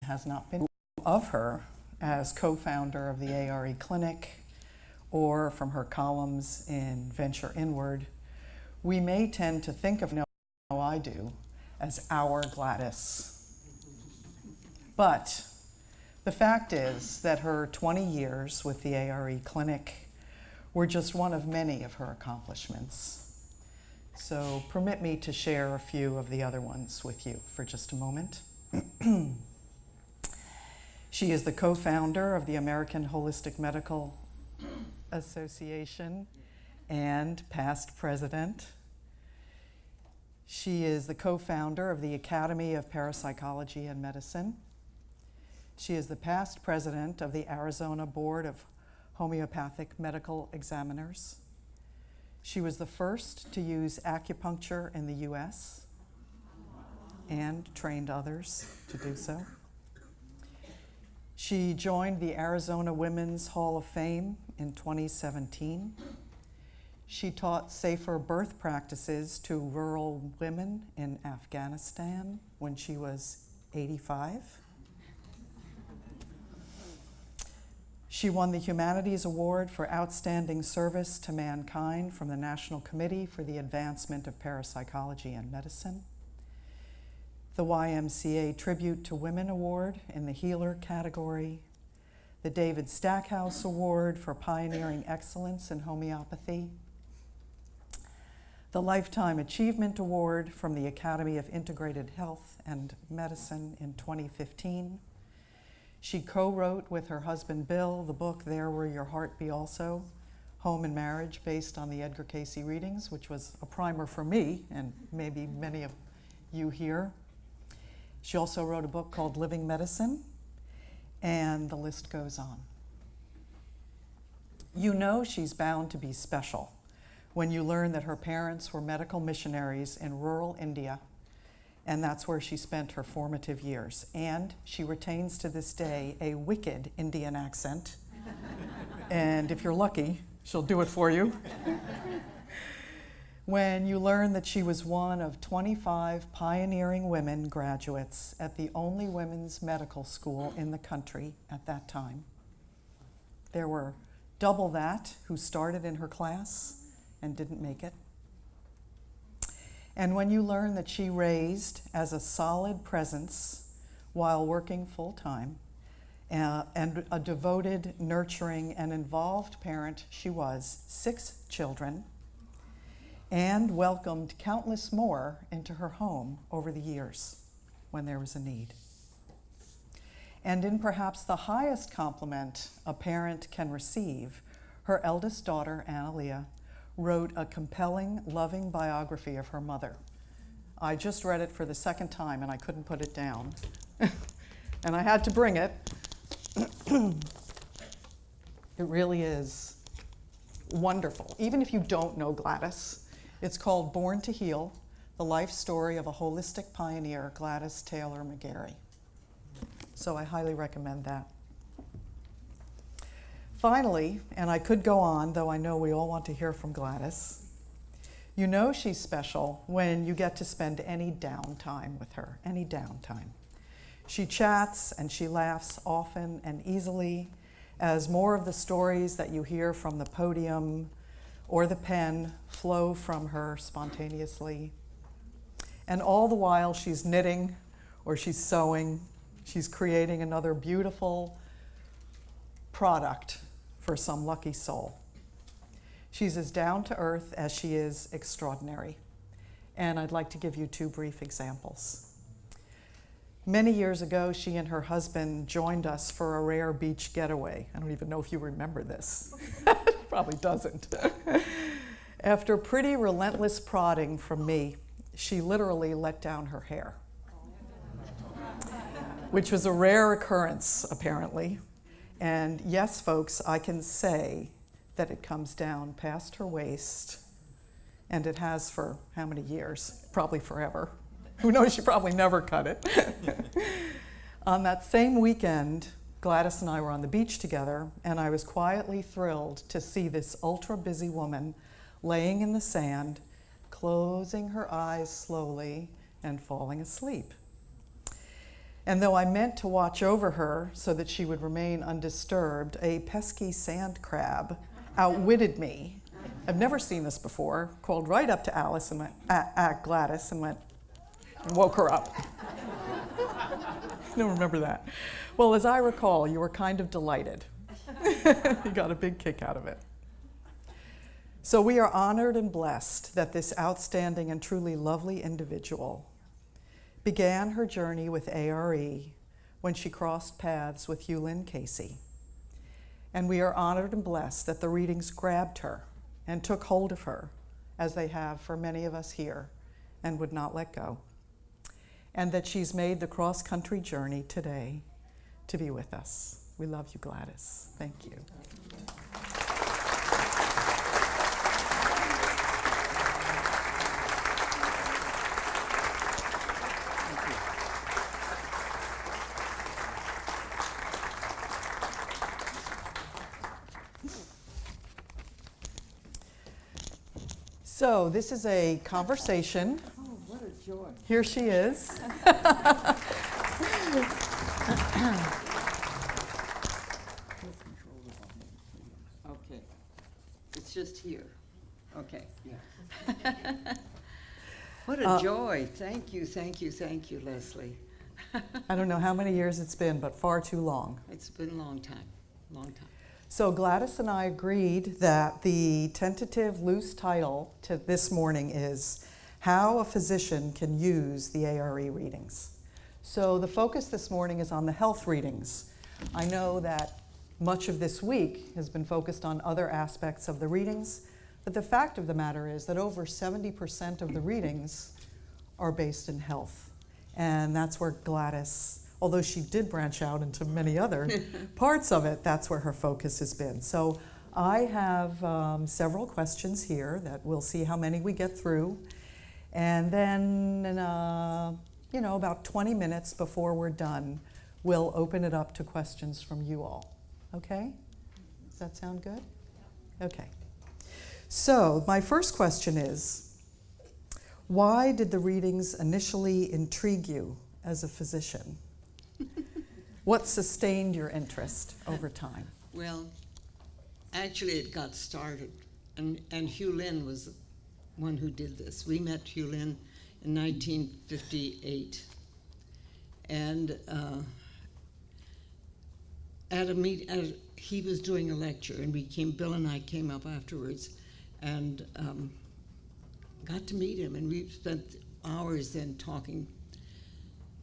has not been of her as co-founder of the A.R.E. Clinic or from her columns in Venture Inward, we may tend to think of, no, I do, as our Gladys. But the fact is that her 20 years with the A.R.E. Clinic were just one of many of her accomplishments. So permit me to share a few of the other ones with you for just a moment. She is the co-founder of the American Holistic Medical Association and past president. She is the co-founder of the Academy of Parapsychology and Medicine. She is the past president of the Arizona Board of Homeopathic Medical Examiners. She was the first to use acupuncture in the US and trained others to do so. She joined the Arizona Women's Hall of Fame in 2017. She taught safer birth practices to rural women in Afghanistan when she was 85. She won the Humanities Award for Outstanding Service to Mankind from the National Committee for the Advancement of Parapsychology and Medicine, the YMCA Tribute to Women Award in the Healer category, the David Stackhouse Award for Pioneering Excellence in Homeopathy, the Lifetime Achievement Award from the Academy of Integrated Health and Medicine in 2015. She co-wrote with her husband Bill the book There Where Your Heart Be Also, Home and Marriage, based on the Edgar Cayce readings, which was a primer for me and maybe many of you here. She also wrote a book called Living Medicine, and the list goes on. You know she's bound to be special when you learn that her parents were medical missionaries in rural India, and that's where she spent her formative years. And she retains to this day a wicked Indian accent. And if you're lucky, she'll do it for you. When you learn that she was one of 25 pioneering women graduates at the only women's medical school in the country at that time. There were double that who started in her class and didn't make it. And when you learn that she raised as a solid presence while working full-time, and a devoted, nurturing, and involved parent she was, 6 children, and welcomed countless more into her home over the years when there was a need. And in perhaps the highest compliment a parent can receive, her eldest daughter, Analia, wrote a compelling, loving biography of her mother. I just read it for the second time and I couldn't put it down. And I had to bring it. It really is wonderful. Even if you don't know Gladys, it's called Born to Heal, the life story of a holistic pioneer, Gladys Taylor McGarey. So I highly recommend that. Finally, and I could go on, though I know we all want to hear from Gladys, you know she's special when you get to spend any downtime with her, any downtime. She chats and she laughs often and easily as more of the stories that you hear from the podium or the pen flow from her spontaneously. And all the while she's knitting or she's sewing, she's creating another beautiful product for some lucky soul. She's as down to earth as she is extraordinary. And I'd like to give you 2 brief examples. Many years ago, she and her husband joined us for a rare beach getaway. I don't even know if you remember this. Probably doesn't. After pretty relentless prodding from me, she literally let down her hair, which was a rare occurrence, apparently. And yes, folks, I can say that it comes down past her waist, and it has for how many years? Probably forever. Who knows, she probably never cut it. On that same weekend, Gladys and I were on the beach together, and I was quietly thrilled to see this ultra-busy woman laying in the sand, closing her eyes slowly and falling asleep. And though I meant to watch over her so that she would remain undisturbed, a pesky sand crab outwitted me. I've never seen this before. Crawled right up to Alice and went, at Gladys and woke her up. I don't remember that. Well, as I recall, you were kind of delighted. You got a big kick out of it. So we are honored and blessed that this outstanding and truly lovely individual began her journey with A.R.E. when she crossed paths with Leslie Cayce. And we are honored and blessed that the readings grabbed her and took hold of her, as they have for many of us here, and would not let go. And that she's made the cross-country journey today to be with us. We love you, Gladys. Thank you. So this is a conversation. Oh, what a joy. Here she is. Okay. It's just here. Okay. Yeah. What a joy. Thank you, Leslie. I don't know how many years it's been, but far too long. It's been a long time, long time. So Gladys and I agreed that the tentative loose title to this morning is How a Physician Can Use the A.R.E. Readings. So the focus this morning is on the health readings. I know that much of this week has been focused on other aspects of the readings, but the fact of the matter is that over 70% of the readings are based in health. And that's where Gladys, although she did branch out into many other parts of it, that's where her focus has been. So I have several questions here that we'll see how many we get through. And then, about 20 minutes before we're done, we'll open it up to questions from you all. Okay? Does that sound good? Okay. So my first question is, why did the readings initially intrigue you as a physician? What sustained your interest over time? Well, actually it got started, and Hugh Lynn was the one who did this. We met Hugh Lynn in 1958, and he was doing a lecture, and Bill and I came up afterwards, and got to meet him, and we spent hours then talking.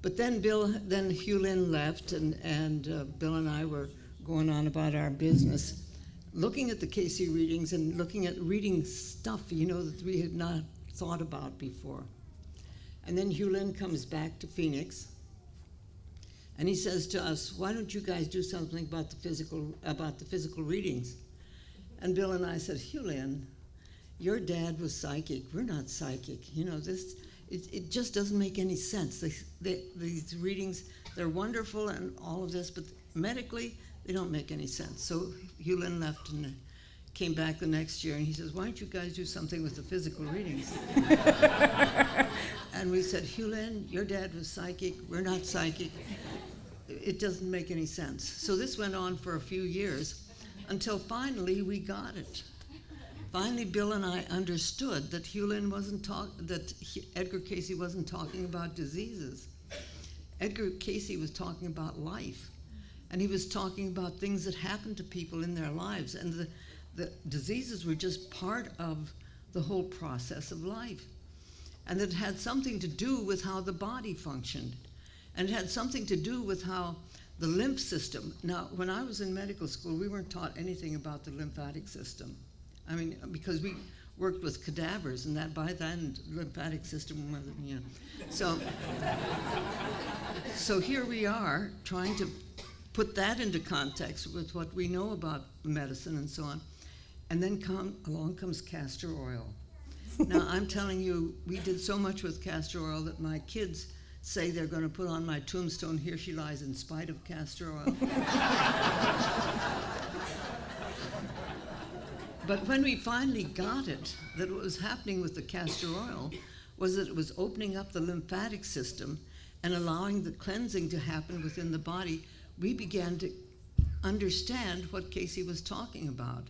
But then Hugh Lynn left, and Bill and I were going on about our business, looking at the Cayce readings and looking at reading stuff, that we had not thought about before. And then Hugh Lynn comes back to Phoenix, and he says to us, "Why don't you guys do something about the physical readings?" And Bill and I said, "Hugh Lynn, your dad was psychic. We're not psychic. It just doesn't make any sense. These readings, they're wonderful and all of this, but medically, they don't make any sense." So Hugh Lynn left and came back the next year, and he says, "Why don't you guys do something with the physical readings?" And we said, "Hugh Lynn, your dad was psychic. We're not psychic. It doesn't make any sense." So this went on for a few years until finally we got it. Finally, Bill and I understood that Edgar Cayce wasn't talking about diseases. Edgar Cayce was talking about life, and he was talking about things that happened to people in their lives, and the diseases were just part of the whole process of life, and it had something to do with how the body functioned, and it had something to do with how the lymph system. Now, when I was in medical school, we weren't taught anything about the lymphatic system. I mean, because we worked with cadavers, and that by then the lymphatic system wasn't, So here we are trying to put that into context with what we know about medicine and so on, and then along comes castor oil. Now, I'm telling you, we did so much with castor oil that my kids say they're going to put on my tombstone, "Here she lies in spite of castor oil." But when we finally got it, that what was happening with the castor oil was that it was opening up the lymphatic system, and allowing the cleansing to happen within the body, we began to understand what Cayce was talking about.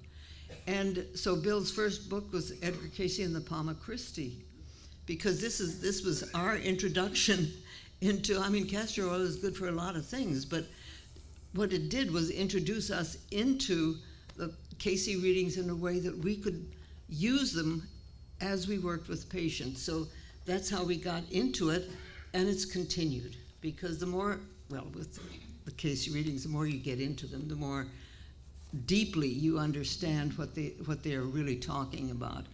And so Bill's first book was Edgar Cayce and the Palma Christi, because this was our introduction into, I mean, castor oil is good for a lot of things, but what it did was introduce us into the Cayce readings in a way that we could use them as we worked with patients. So that's how we got into it, and it's continued, because the more, well, with the Cayce readings, the more you get into them, the more deeply you understand what they are really talking about.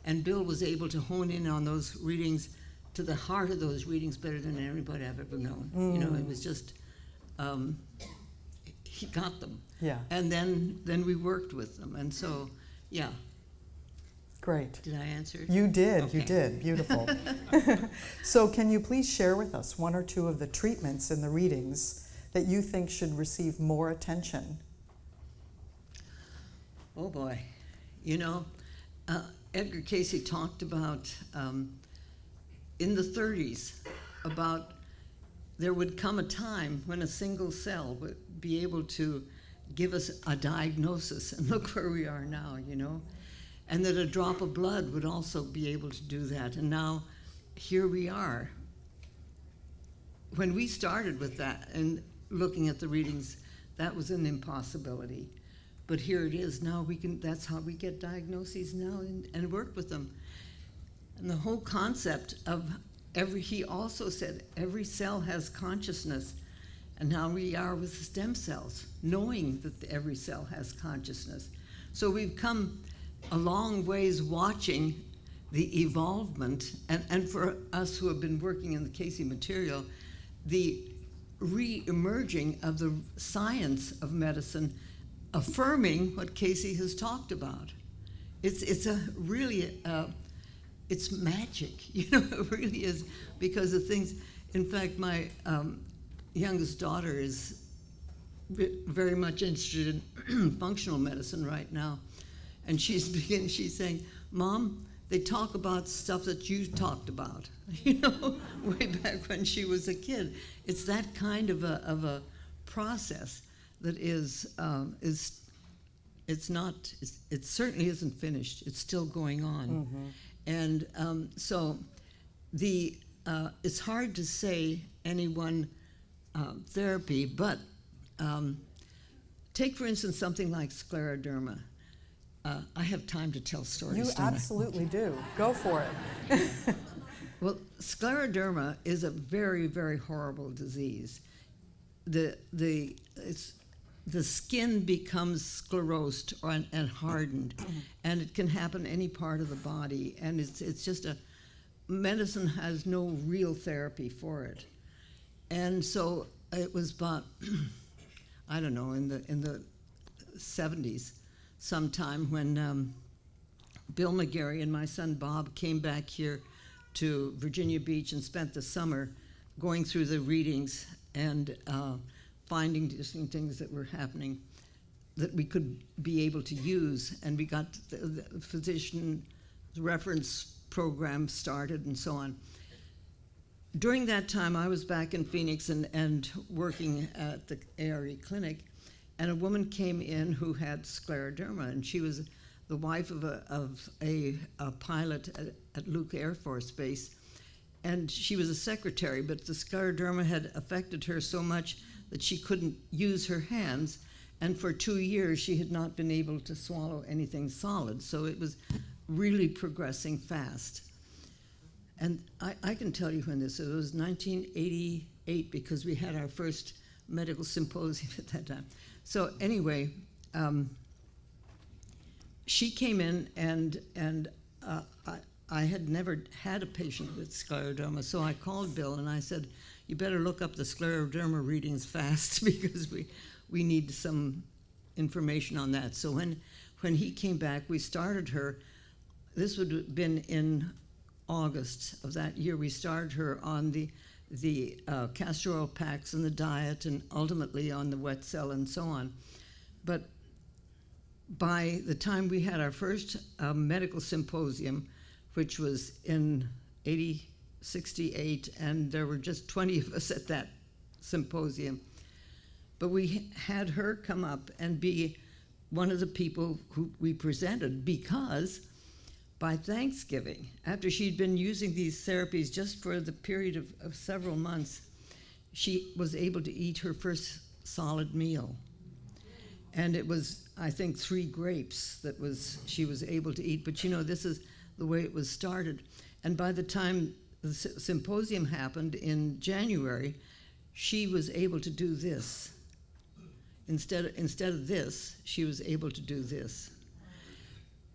And Bill was able to hone in on those readings, to the heart of those readings, better than anybody I've ever known. You know, it was just, he got them. Yeah. And then we worked with them. And so, yeah. Great. Did I answer? You did, Okay. you did. Beautiful. So can you please share with us one or two of the treatments in the readings that you think should receive more attention? Oh boy. You know, Edgar Cayce talked about, in the 30s, about there would come a time when a single cell would be able to give us a diagnosis, and look where we are now, you know, and that a drop of blood would also be able to do that. And now here we are. When we started with that and looking at the readings, that was an impossibility. But here it is. Now we can, that's how we get diagnoses now and work with them. And the whole concept of he also said every cell has consciousness, and how we are with stem cells, knowing that every cell has consciousness. So we've come a long ways watching the evolvement, and for us who have been working in the Cayce material, the re-emerging of the science of medicine, affirming what Cayce has talked about. It's a really, it's magic, you know, it really is, because of things. In fact, my youngest daughter is very much interested in functional medicine right now, and she's saying, "Mom, they talk about stuff that you talked about," you know, way back when she was a kid. It's that kind of a process that it certainly isn't finished. It's still going on. Mm-hmm. And so it's hard to say any one therapy, but take, for instance, something like scleroderma. I have time to tell stories. You don't I? absolutely do. Go for it. Well, scleroderma is a very, very horrible disease. The skin becomes sclerosed and hardened, and it can happen any part of the body. And it's just medicine has no real therapy for it. And so it was about, I don't know, in the 70s, sometime when Bill McGarey and my son Bob came back here to Virginia Beach and spent the summer going through the readings and finding different things that were happening that we could be able to use. And we got the physician reference program started and so on. During that time, I was back in Phoenix and working at the A.R.E. clinic, and a woman came in who had scleroderma, and she was the wife of a pilot at Luke Air Force Base. And she was a secretary, but the scleroderma had affected her so much that she couldn't use her hands, and for 2 years she had not been able to swallow anything solid, so it was really progressing fast. And I can tell you when this was. It was 1988, because we had our first medical symposium at that time. So anyway, she came in, and I had never had a patient with scleroderma, so I called Bill and I said, "You better look up the scleroderma readings fast, because we need some information on that." So when he came back, we started her. This would have been in August of that year. We started her on the castor oil packs and the diet, and ultimately on the wet cell and so on. But by the time we had our first medical symposium, which was in '68, and there were just 20 of us at that symposium. But we had her come up and be one of the people who we presented, because by Thanksgiving, after she'd been using these therapies just for the period of several months, she was able to eat her first solid meal. And it was, I think, 3 grapes that she was able to eat. But you know, this is the way it was started. And by the time the symposium happened in January, she was able to do this. Instead of this, she was able to do this.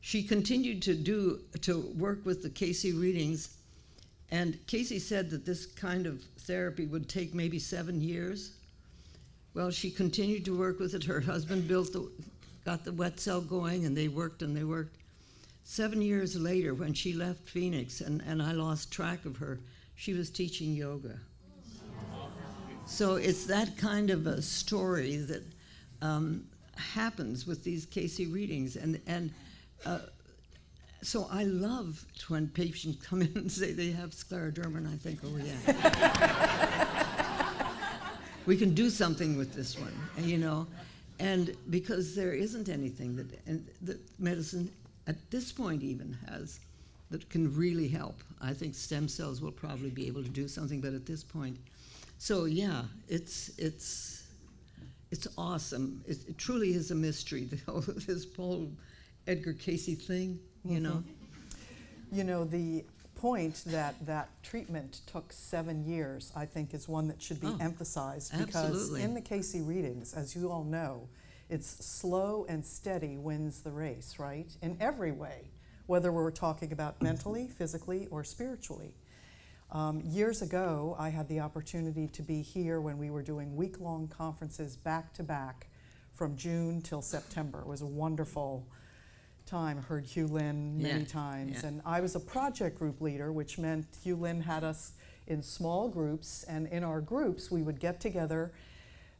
She continued to work with the Cayce readings, and Cayce said that this kind of therapy would take maybe 7 years. Well, she continued to work with it. Her husband got the wet cell going, and they worked and they worked. 7 years later, when she left Phoenix, and I lost track of her, she was teaching yoga. So it's that kind of a story that happens with these Cayce readings, and so I love when patients come in and say they have scleroderma, and I think, oh yeah, we can do something with this one, you know, and because there isn't anything that medicine at this point even has that can really help. I think stem cells will probably be able to do something, but at this point, so yeah, it's awesome. It truly is a mystery, this whole Edgar Cayce thing, you know. You know, the point that treatment took 7 years, I think, is one that should be emphasized, because absolutely. in the Cayce readings, as you all know, it's slow and steady wins the race, right? In every way, whether we're talking about mentally, physically, or spiritually. Years ago, I had the opportunity to be here when we were doing week-long conferences back-to-back from June till September. It was a wonderful time. I heard Hugh Lynn many times. And I was a project group leader, which meant Hugh Lynn had us in small groups, and in our groups we would get together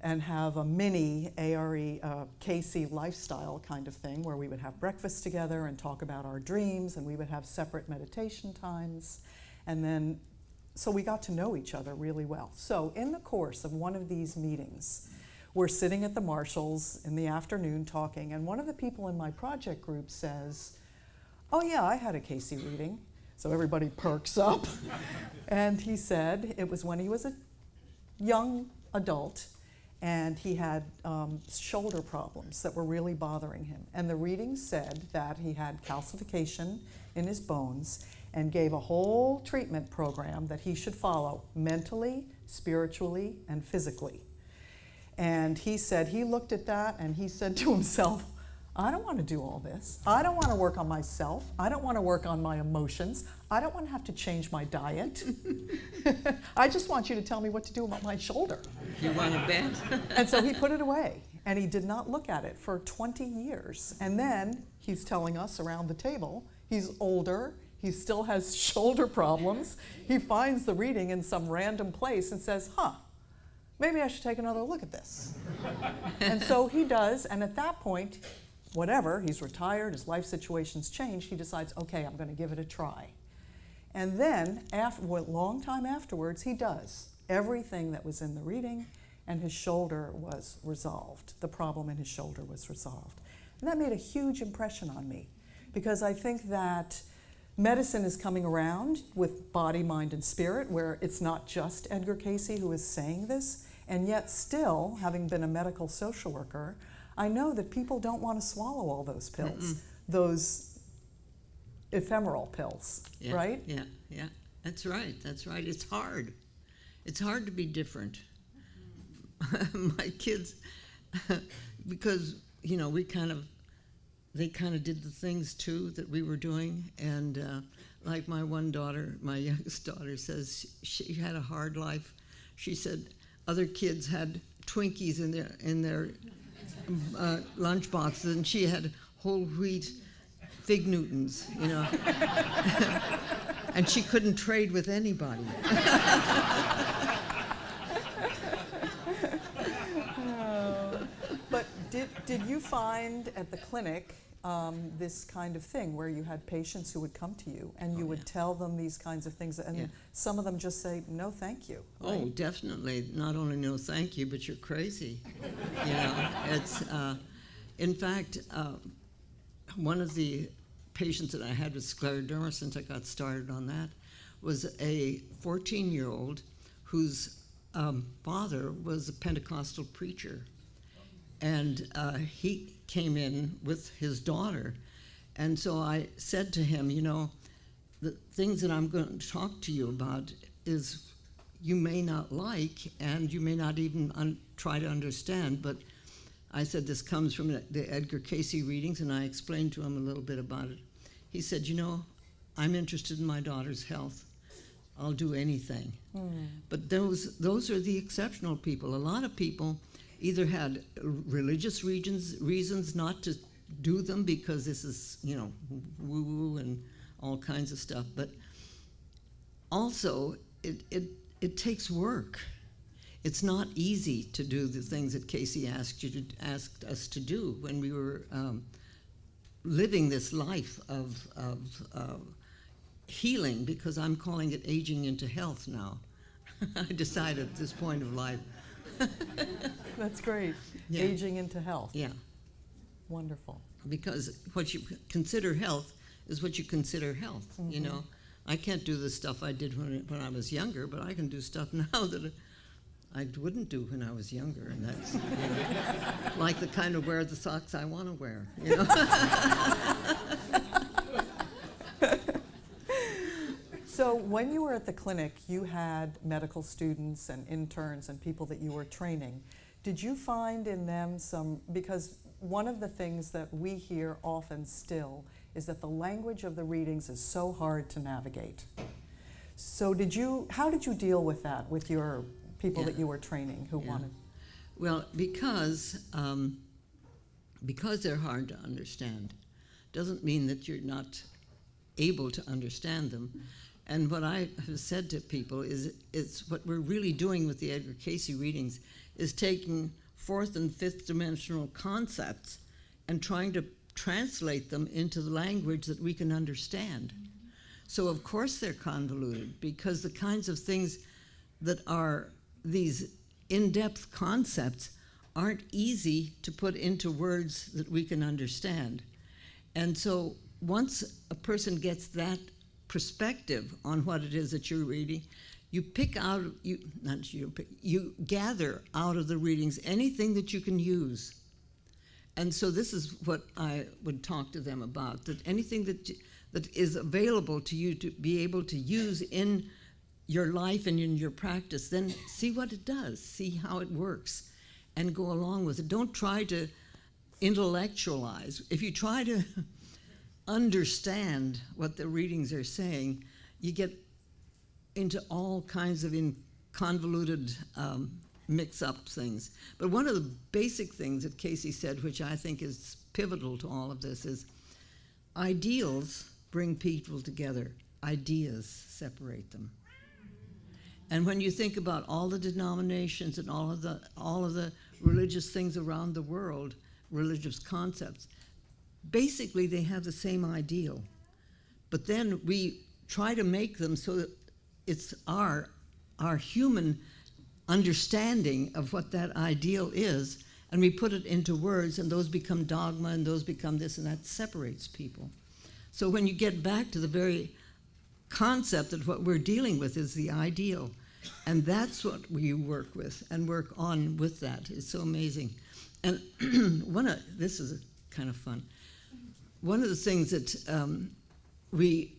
and have a mini A.R.E. Cayce lifestyle kind of thing, where we would have breakfast together and talk about our dreams, and we would have separate meditation times. And then, so we got to know each other really well. So in the course of one of these meetings, we're sitting at the Marshalls in the afternoon talking, and one of the people in my project group says, oh yeah, I had a Cayce reading. So everybody perks up. And he said it was when he was a young adult, and he had shoulder problems that were really bothering him. And the reading said that he had calcification in his bones, and gave a whole treatment program that he should follow mentally, spiritually, and physically. And he said he looked at that and he said to himself, I don't want to do all this. I don't want to work on myself. I don't want to work on my emotions. I don't want to have to change my diet. I just want you to tell me what to do about my shoulder. You want a bed? And so he put it away, and he did not look at it for 20 years. And then he's telling us around the table, he's older, he still has shoulder problems. He finds the reading in some random place and says, maybe I should take another look at this. And so he does, and at that point, whatever, he's retired, his life situation's changed, he decides, okay, I'm going to give it a try. And then, a long time afterwards, he does everything that was in the reading, and his shoulder was resolved. The problem in his shoulder was resolved. And that made a huge impression on me, because I think that medicine is coming around with body, mind, and spirit, where it's not just Edgar Cayce who is saying this, and yet still, having been a medical social worker, I know that people don't want to swallow all those pills, those ephemeral pills, right? Yeah, that's right. It's hard. It's hard to be different. My kids, because, you know, they kind of did the things too that we were doing, and like my one daughter, my youngest daughter, says she had a hard life. She said other kids had Twinkies in their lunch boxes, and she had whole wheat Fig Newtons, you know, and she couldn't trade with anybody. But did you find at the clinic this kind of thing where you had patients who would come to you and you would tell them these kinds of things, and some of them just say, no, thank you. Right? Oh, definitely. Not only no thank you, but you're crazy. It's, in fact, one of the patients that I had with scleroderma, since I got started on that, was a 14-year-old whose father was a Pentecostal preacher. And he came in with his daughter. And so I said to him, the things that I'm going to talk to you about is you may not like, and you may not even try to understand, but I said this comes from the Edgar Cayce readings, and I explained to him a little bit about it. He said, I'm interested in my daughter's health. I'll do anything. But those are the exceptional people. A lot of people either had religious reasons not to do them because this is, woo-woo and all kinds of stuff. But also, it takes work. It's not easy to do the things that Cayce asked us to do when we were living this life of healing, because I'm calling it aging into health now. I decided at this point of life. That's great. Yeah. Aging into health. Yeah. Wonderful. Because what you consider health is what you consider health. I can't do the stuff I did when I was younger, but I can do stuff now that I wouldn't do when I was younger, and that's like the kind of wear the socks I want to wear. So when you were at the clinic, you had medical students and interns and people that you were training. Did you find in them because one of the things that we hear often still is that the language of the readings is so hard to navigate. So how did you deal with that with your people that you were training who wanted? Well, because they're hard to understand doesn't mean that you're not able to understand them. And what I have said to people is it's what we're really doing with the Edgar Cayce readings is taking fourth and fifth dimensional concepts and trying to translate them into the language that we can understand. So of course they're convoluted, because the kinds of things that are these in-depth concepts aren't easy to put into words that we can understand. And so once a person gets that perspective on what it is that you're reading, you gather out of the readings anything that you can use. And so this is what I would talk to them about, that anything that is available to you to be able to use in your life and in your practice, then see what it does, see how it works, and go along with it. Don't try to intellectualize. If you try to understand what the readings are saying, you get into all kinds of convoluted mix-up things. But one of the basic things that Cayce said, which I think is pivotal to all of this, is ideals bring people together. Ideas separate them. And when you think about all the denominations and all of the religious things around the world, religious concepts, basically they have the same ideal. But then we try to make them so that it's our human understanding of what that ideal is, and we put it into words, and those become dogma, and those become this, and that separates people. So when you get back to the very concept that what we're dealing with is the ideal, and that's what we work with and work on with that. It's so amazing. And this is kind of fun. One of the things that we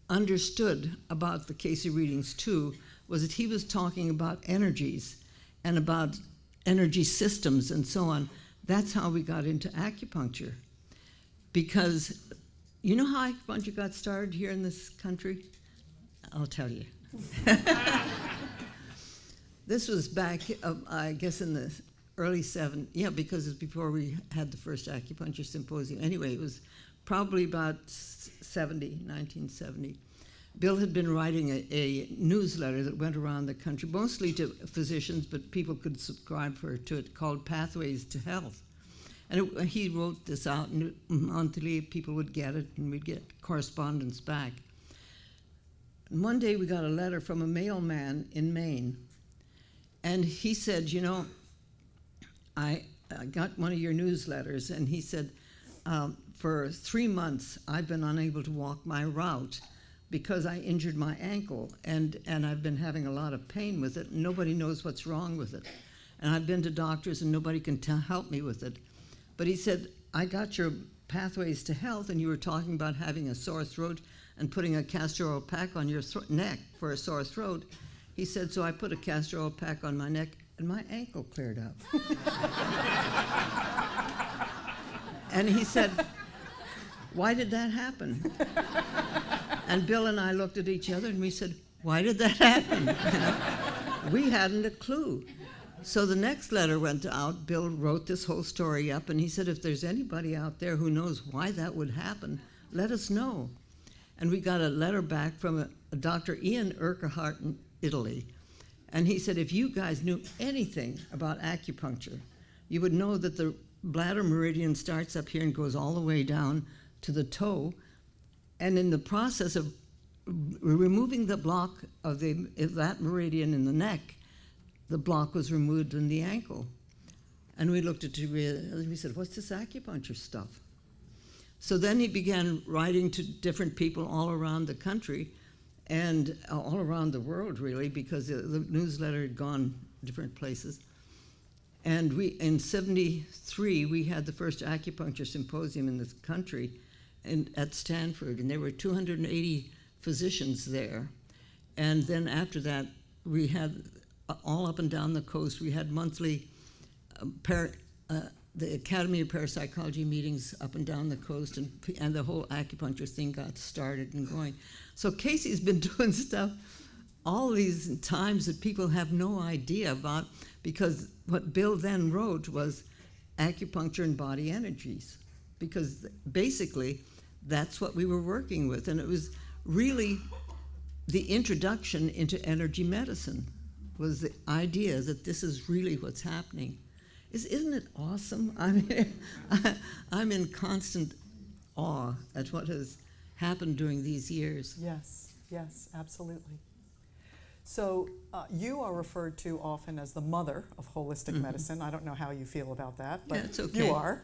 understood about the Cayce readings too was that he was talking about energies and about energy systems and so on. That's how we got into acupuncture. Because you know how acupuncture got started here in this country? I'll tell you. This was back, I guess, in the early 70s. Yeah, because it's before we had the first acupuncture symposium. Anyway, it was probably about 1970. Bill had been writing a newsletter that went around the country, mostly to physicians, but people could subscribe to it, called Pathways to Health. And he wrote this out, and monthly people would get it, and we'd get correspondence back. And one day we got a letter from a mailman in Maine, and he said, you know, I got one of your newsletters, and he said, for 3 months I've been unable to walk my route because I injured my ankle, and I've been having a lot of pain with it, and nobody knows what's wrong with it. And I've been to doctors, and nobody can help me with it. But he said, I got your Pathways to Health, and you were talking about having a sore throat and putting a castor oil pack on your neck for a sore throat. He said, so I put a castor oil pack on my neck, and my ankle cleared up. And he said, why did that happen? And Bill and I looked at each other, and we said, why did that happen? You know? We hadn't a clue. So the next letter went out. Bill wrote this whole story up, and he said, if there's anybody out there who knows why that would happen, let us know. And we got a letter back from a Dr. Ian Urquhart in Italy. And he said, if you guys knew anything about acupuncture, you would know that the bladder meridian starts up here and goes all the way down to the toe. And in the process of removing the block of that meridian in the neck, the block was removed in the ankle. And we looked at it and we said, what's this acupuncture stuff? So then he began writing to different people all around the country and all around the world, really, because the newsletter had gone different places. And in 73, we had the first acupuncture symposium in this country at Stanford, and there were 280 physicians there. And then after that, we had all up and down the coast, we had monthly the Academy of Parapsychology meetings up and down the coast, and the whole acupuncture thing got started and going. So Cayce's been doing stuff all these times that people have no idea about, because what Bill then wrote was acupuncture and body energies, because basically that's what we were working with, and it was really the introduction into energy medicine, was the idea that this is really what's happening. Isn't it awesome? I mean, I'm in constant awe at what has happened during these years. Yes, yes, absolutely. So you are referred to often as the mother of holistic medicine. I don't know how you feel about that, but yeah, it's okay. You are.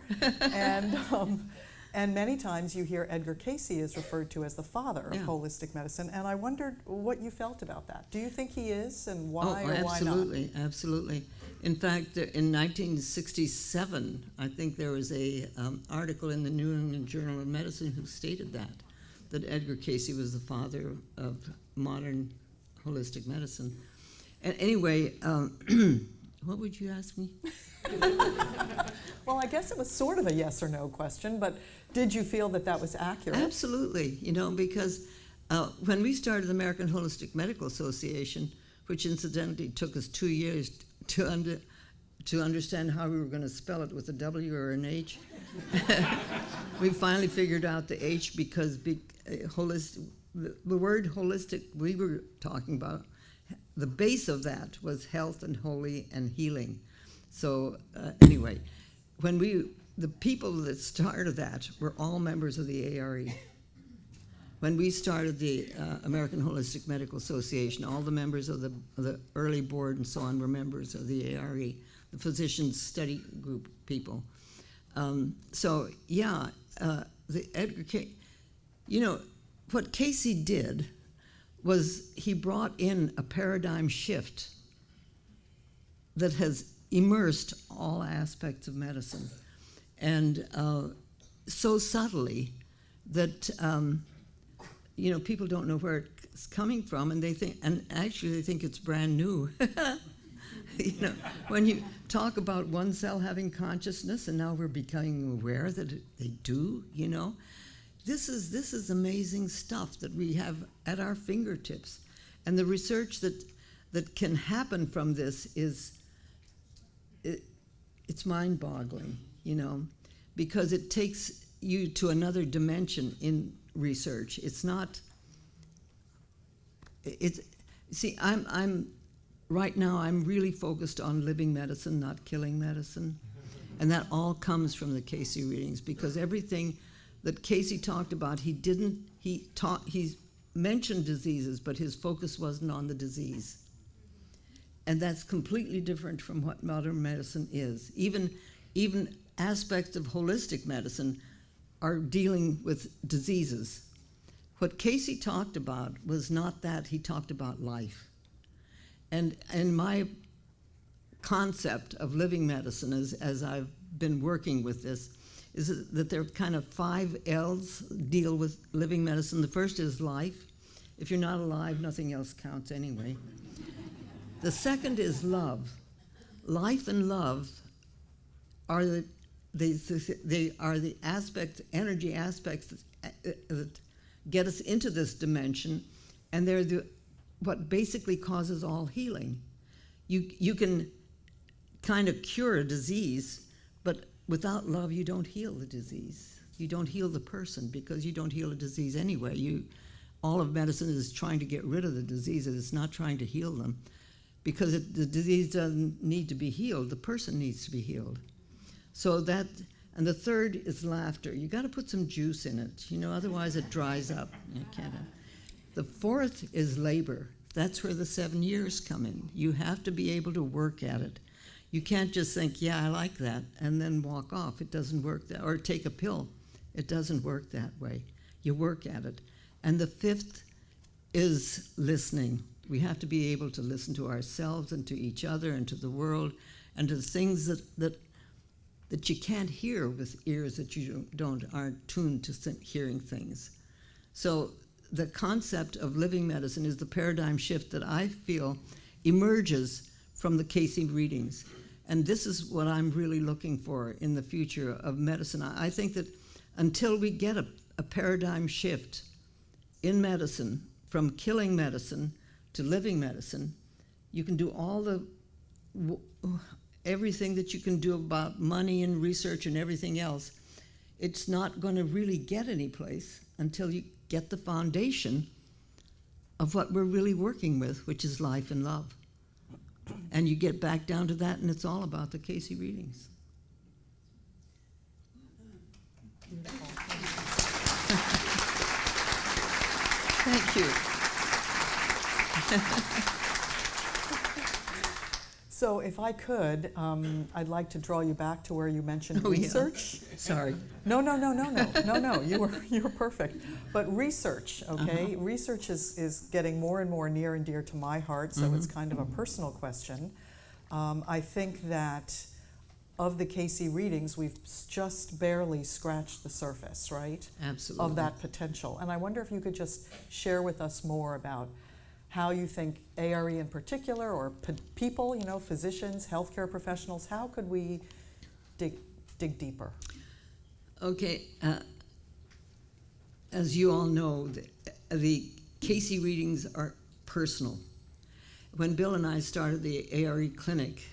And many times you hear Edgar Cayce is referred to as the father of holistic medicine, and I wondered what you felt about that. Do you think he is, and why or why not? Absolutely, absolutely. In fact, in 1967, I think there was a article in the New England Journal of Medicine who stated that Edgar Cayce was the father of modern holistic medicine. And anyway, what would you ask me? Well, I guess it was sort of a yes or no question, but did you feel that that was accurate? Absolutely, because when we started the American Holistic Medical Association, which incidentally took us 2 years to understand how we were going to spell it, with a W or an H, we finally figured out the H because the word holistic we were talking about, the base of that was health and holy and healing. So anyway, the people that started that were all members of the A.R.E. When we started the American Holistic Medical Association, all the members of the early board and so on were members of the A.R.E., the Physicians Study Group people. The Edgar Cayce, what Cayce did was he brought in a paradigm shift that has immersed all aspects of medicine, and so subtly that people don't know where it's coming from, and they think it's brand new. When you talk about one cell having consciousness, and now we're becoming aware that they do. This is amazing stuff that we have at our fingertips, and the research that can happen from this it's mind-boggling, because it takes you to another dimension in research. It's not. I'm right now. I'm really focused on living medicine, not killing medicine, And that all comes from the Cayce readings, because everything that Cayce talked about, he mentioned diseases, but his focus wasn't on the disease. And that's completely different from what modern medicine is. Even aspects of holistic medicine are dealing with diseases. What Cayce talked about was not that, he talked about life. And my concept of living medicine, as I've been working with this, is that there are kind of 5 L's deal with living medicine. The first is life. If you're not alive, nothing else counts anyway. The second is love. Life and love are they are the aspects, energy aspects that get us into this dimension, and they're what basically causes all healing. You can kind of cure a disease, but without love, you don't heal the disease. You don't heal the person, because you don't heal a disease anyway. All of medicine is trying to get rid of the diseases. It's not trying to heal them, because the disease doesn't need to be healed. The person needs to be healed. So that, and the third is laughter. You got to put some juice in it, otherwise it dries up. You can't. The fourth is labor. That's where the 7 years come in. You have to be able to work at it. You can't just think, yeah, I like that, and then walk off. It doesn't work that, or take a pill. It doesn't work that way. You work at it. And the fifth is listening. We have to be able to listen to ourselves and to each other and to the world and to the things that you can't hear with ears that you aren't tuned to hearing things. So the concept of living medicine is the paradigm shift that I feel emerges from the Cayce readings. And this is what I'm really looking for in the future of medicine. I think that until we get a paradigm shift in medicine, from killing medicine to living medicine, you can do everything that you can do about money and research and everything else. It's not going to really get any place until you get the foundation of what we're really working with, which is life and love. And you get back down to that, and it's all about the Cayce readings. Thank you. So if I could, I'd like to draw you back to where you mentioned research. Yeah. Sorry. No. You were perfect. But research, okay? Research is getting more and more near and dear to my heart, so it's kind of a personal question. I think that of the Cayce readings, we've just barely scratched the surface, right? Absolutely. Of that potential. And I wonder if you could just share with us more about how you think A.R.E. in particular, or people, physicians, healthcare professionals, how could we dig deeper? Okay, as you all know, the Cayce readings are personal. When Bill and I started the A.R.E. clinic,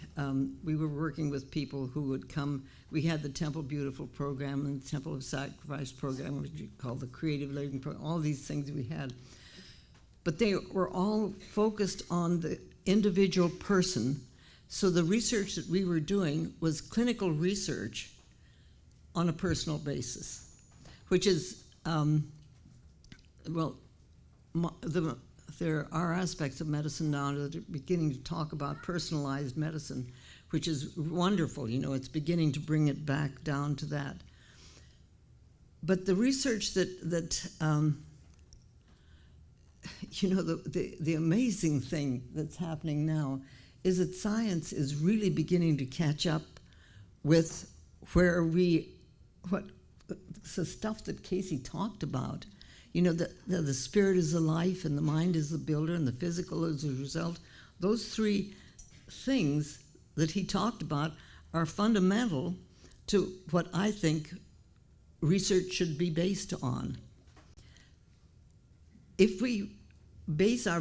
we were working with people who would come. We had the Temple Beautiful program and the Temple of Sacrifice program, which we call the Creative Living program, all these things we had. But they were all focused on the individual person. So the research that we were doing was clinical research on a personal basis, which is, there are aspects of medicine now that are beginning to talk about personalized medicine, which is wonderful. It's beginning to bring it back down to that. But the research the amazing thing that's happening now is that science is really beginning to catch up with the stuff that Cayce talked about. The spirit is the life, and the mind is the builder, and the physical is the result. Those 3 things that he talked about are fundamental to what I think research should be based on. If we base our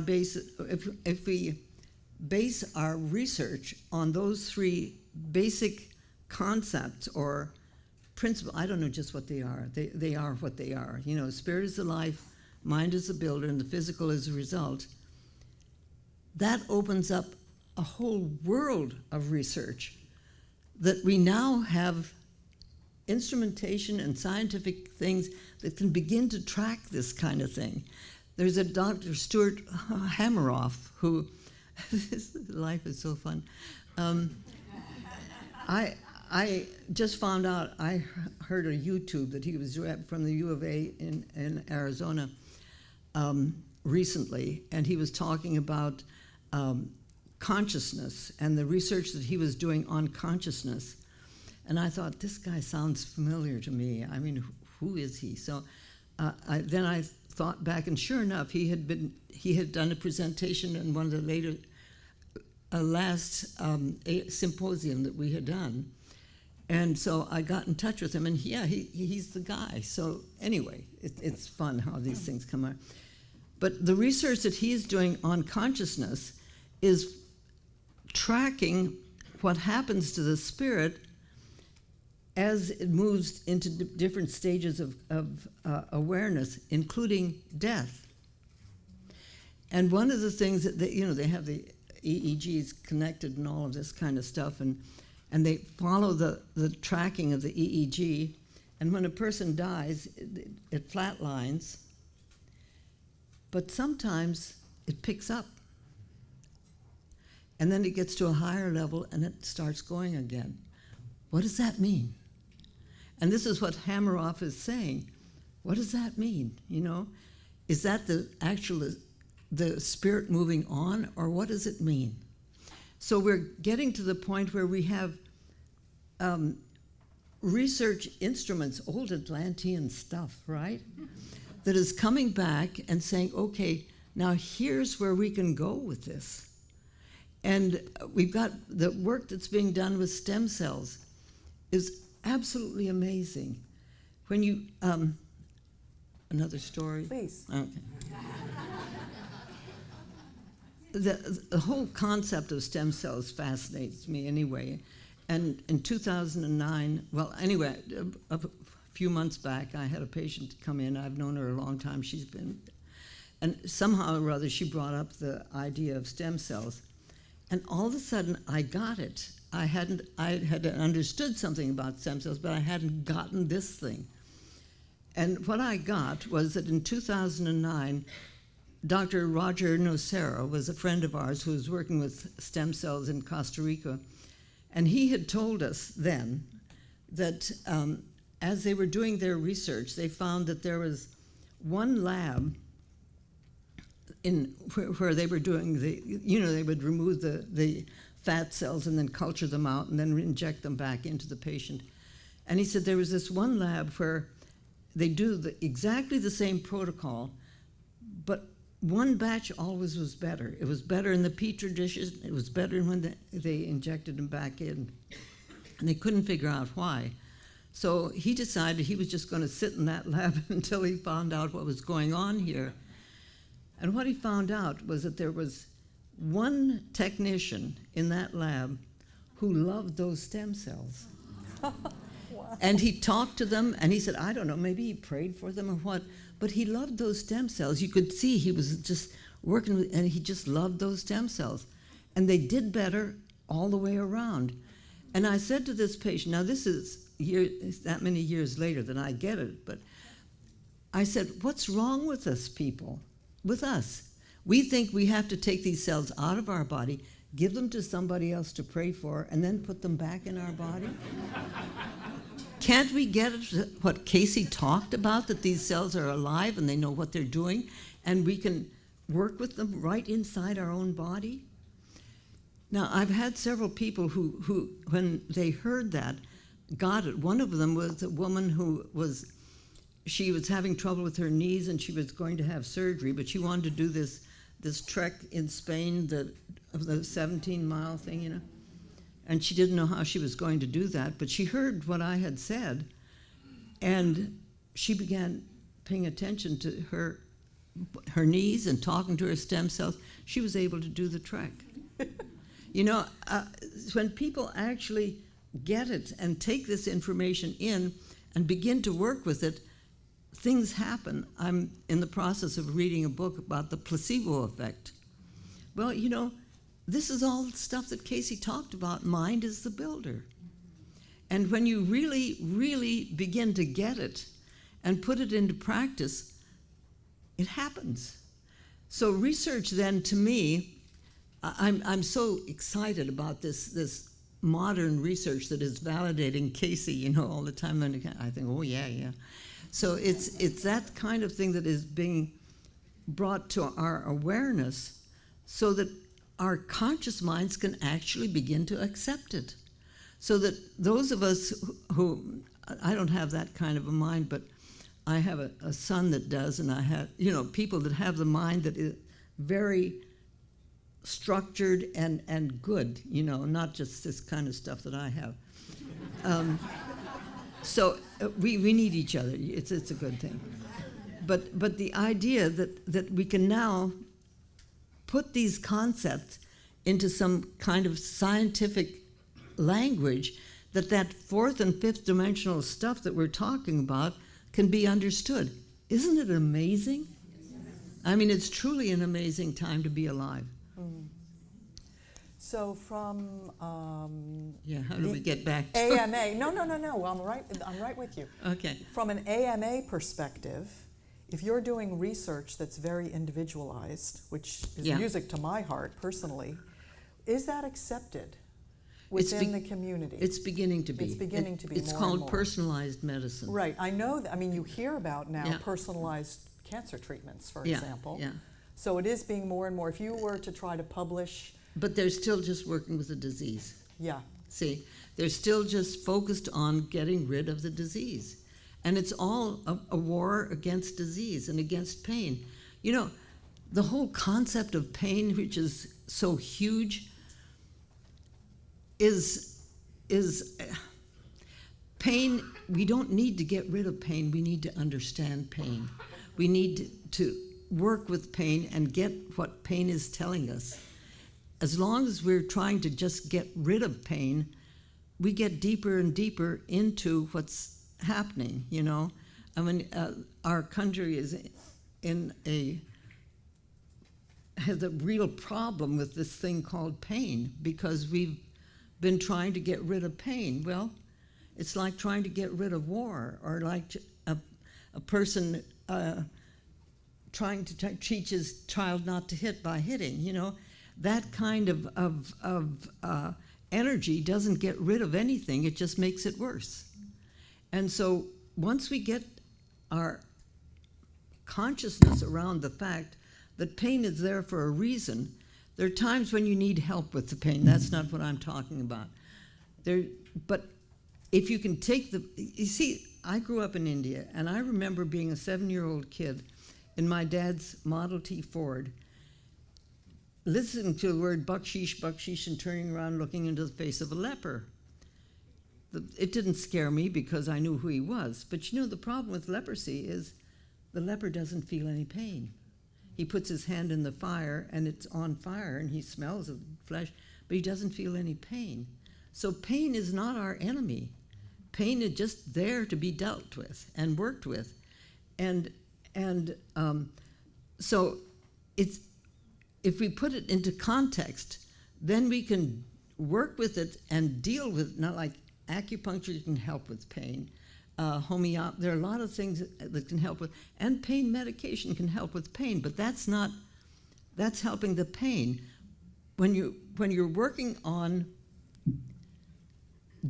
research on those 3 basic concepts or principles, I don't know just what they are. They are what they are. Spirit is the life, mind is the builder, and the physical is the result. That opens up a whole world of research that we now have instrumentation and scientific things that can begin to track this kind of thing. There's a Dr. Stuart Hammeroff who, life is so fun. I just found out, I heard on YouTube that he was from the U of A in Arizona recently, and he was talking about consciousness and the research that he was doing on consciousness. And I thought, this guy sounds familiar to me. I mean, who is he? So then I thought back, and sure enough, he had done a presentation in one of the last symposium that we had done. And so I got in touch with him, and yeah, he's the guy. So anyway, it's fun how these things come out. But the research that he's doing on consciousness is tracking what happens to the spirit as it moves into different stages of awareness, including death. And one of the things that they have the EEGs connected and all of this kind of stuff, and they follow the tracking of the EEG, and when a person dies, it flatlines, but sometimes it picks up. And then it gets to a higher level and it starts going again. What does that mean? And this is what Hammeroff is saying. What does that mean? Is that the spirit moving on, or what does it mean? So we're getting to the point where we have research instruments, old Atlantean stuff, right? That is coming back and saying, okay, now here's where we can go with this. And we've got the work that's being done with stem cells is absolutely amazing. When you, another story? Please. Okay. The whole concept of stem cells fascinates me anyway. And in 2009, well, anyway, a few months back, I had a patient come in. I've known her a long time. And somehow or other, she brought up the idea of stem cells. And all of a sudden, I got it. I had understood something about stem cells, but I hadn't gotten this thing. And what I got was that in 2009, Dr. Roger Nocera was a friend of ours who was working with stem cells in Costa Rica. And he had told us then that as they were doing their research, they found that there was one lab where they were doing they would remove the fat cells and then culture them out and then inject them back into the patient. And he said there was this one lab where they do exactly the same protocol, but one batch always was better. It was better in the Petri dishes. It was better when they injected them back in. And they couldn't figure out why. So he decided he was just going to sit in that lab until he found out what was going on here. And what he found out was that there was one technician in that lab who loved those stem cells. Wow. And he talked to them, and he said, I don't know, maybe he prayed for them or what, but he loved those stem cells. You could see he was just working with, and he just loved those stem cells. And they did better all the way around. And I said to this patient, now this is that many years later that I get it, but I said, what's wrong with us people? With us. We think we have to take these cells out of our body, give them to somebody else to pray for, and then put them back in our body? Can't we get what Cayce talked about, that these cells are alive and they know what they're doing, and we can work with them right inside our own body? Now, I've had several people who when they heard that, got it. One of them was a woman who was having trouble with her knees, and she was going to have surgery, but she wanted to do this trek in Spain, the 17-mile thing, And she didn't know how she was going to do that, but she heard what I had said, and she began paying attention to her knees and talking to her stem cells. She was able to do the trek. When people actually get it and take this information in and begin to work with it, things happen. I'm in the process of reading a book about the placebo effect. Well, this is all the stuff that Cayce talked about. Mind is the builder. And when you really, really begin to get it and put it into practice, it happens. So research then, to me, I'm so excited about this modern research that is validating Cayce, all the time. And I think, oh yeah. So it's that kind of thing that is being brought to our awareness so that our conscious minds can actually begin to accept it. So that those of us who I don't have that kind of a mind, but I have a son that does, and I have, people that have the mind that is very structured and good, not just this kind of stuff that I have. So we need each other. It's a good thing. But the idea that we can now put these concepts into some kind of scientific language, that fourth and fifth dimensional stuff that we're talking about can be understood. Isn't it amazing? I mean, it's truly an amazing time to be alive. Mm. So from how do we get back to AMA? No. I'm right with you. Okay. From an AMA perspective, if you're doing research that's very individualized, which is music to my heart personally, is that accepted within the community? It's beginning to be. It's beginning to be It's more called and more. Personalized medicine. Right. I know that. I mean, you hear about now personalized cancer treatments, for example. Yeah. So it is being more and more. If you were to try to publish... But they're still just working with the disease. Yeah. See, they're still just focused on getting rid of the disease. And it's all a war against disease and against pain. The whole concept of pain, which is so huge, is pain. We don't need to get rid of pain. We need to understand pain. We need to work with pain and get what pain is telling us. As long as we're trying to just get rid of pain, we get deeper and deeper into what's happening, I mean, our country is has a real problem with this thing called pain, because we've been trying to get rid of pain. Well, it's like trying to get rid of war, or like a person trying to teach his child not to hit by hitting, that kind of energy doesn't get rid of anything, it just makes it worse. And so once we get our consciousness around the fact that pain is there for a reason, there are times when you need help with the pain. That's not what I'm talking about. But if you can take you see, I grew up in India, and I remember being a 7-year-old kid in my dad's Model T Ford, listening to the word bakshish, bakshish, and turning around looking into the face of a leper. It didn't scare me because I knew who he was. But the problem with leprosy is the leper doesn't feel any pain. He puts his hand in the fire, and it's on fire, and he smells of flesh, but he doesn't feel any pain. So pain is not our enemy. Pain is just there to be dealt with and worked with. So if we put it into context, then we can work with it and deal with it, not like acupuncture can help with pain. There are a lot of things that can help with, and pain medication can help with pain, but that's helping the pain. When you're working on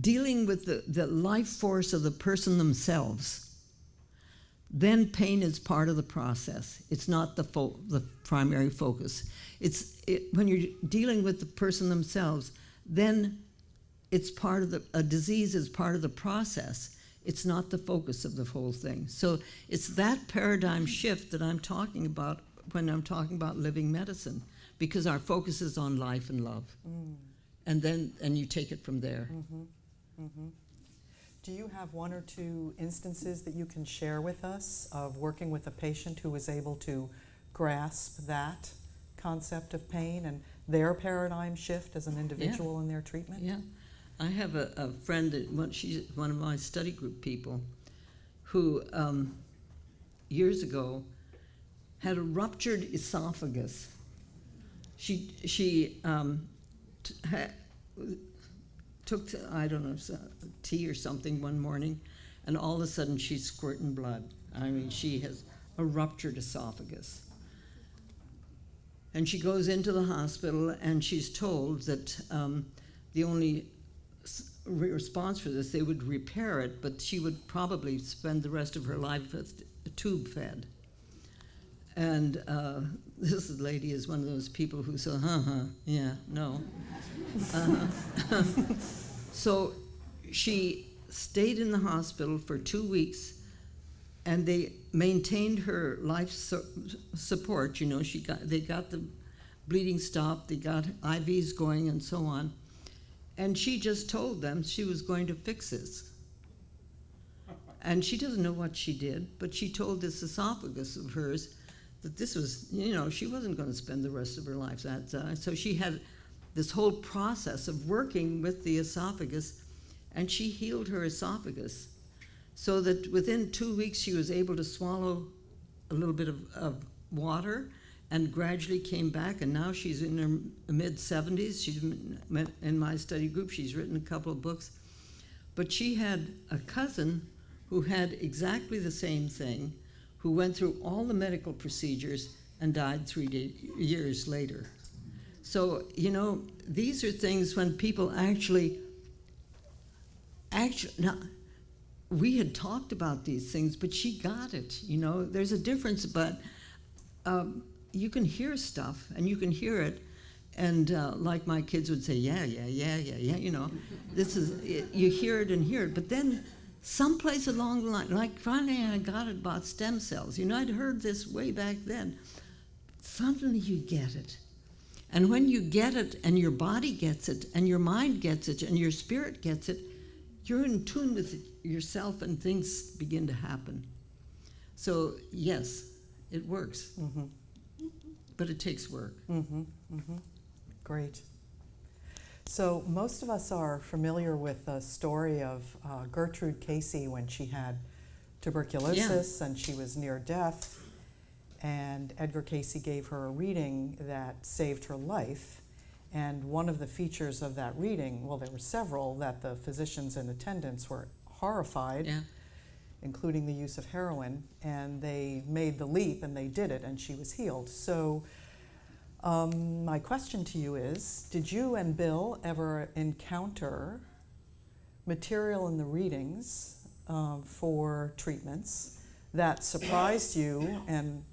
dealing with the life force of the person themselves, then pain is part of the process. It's not the primary focus. When you're dealing with the person themselves, then it's part of a disease is part of the process. It's not the focus of the whole thing. So it's that paradigm shift that I'm talking about when I'm talking about living medicine, because our focus is on life and love. And you take it from there. Mm-hmm. Mm-hmm. Do you have one or two instances that you can share with us of working with a patient who was able to grasp that concept of pain and their paradigm shift as an individual in their treatment? Yeah. I have a friend, she's one of my study group people, who years ago had a ruptured esophagus. took, I don't know, tea or something one morning, and all of a sudden she's squirting blood. I mean, she has a ruptured esophagus. And she goes into the hospital, and she's told that the only response for this, they would repair it, but she would probably spend the rest of her life with tube fed. And this lady is one of those people who say, yeah, no. So she stayed in the hospital for 2 weeks, and they maintained her life support. You know, they got the bleeding stopped, they got IVs going, and so on. And she just told them she was going to fix this. And she doesn't know what she did, but she told this esophagus of hers that this was, you know, she wasn't going to spend the rest of her life that. So she had this whole process of working with the esophagus, and she healed her esophagus so that within 2 weeks she was able to swallow a little bit of water, and gradually came back, and now she's in her mid-70s. She's in my study group. She's written a couple of books. But she had a cousin who had exactly the same thing, who went through all the medical procedures and died 3 years later. So, you know, these are things when people actually, now, we had talked about these things, but she got it, you know. There's a difference, but you can hear stuff, and you can hear it, and like my kids would say, yeah, you know. This is, you hear it and hear it, but then someplace along the line, like finally I got it about stem cells. You know, I'd heard this way back then. Suddenly you get it. And when you get it, and your body gets it, and your mind gets it, and your spirit gets it, you're in tune with yourself, and things begin to happen. So, yes, it works. Mm-hmm. But it takes work. Mm-hmm. Mm-hmm. Great. So most of us are familiar with the story of Gertrude Cayce when she had tuberculosis and she was near death, and Edgar Cayce gave her a reading that saved her life. And one of the features of that reading, well, there were several, that the physicians and attendants were horrified, including the use of heroin, and they made the leap and they did it, and she was healed. So my question to you is, did you and Bill ever encounter material in the readings for treatments that surprised you and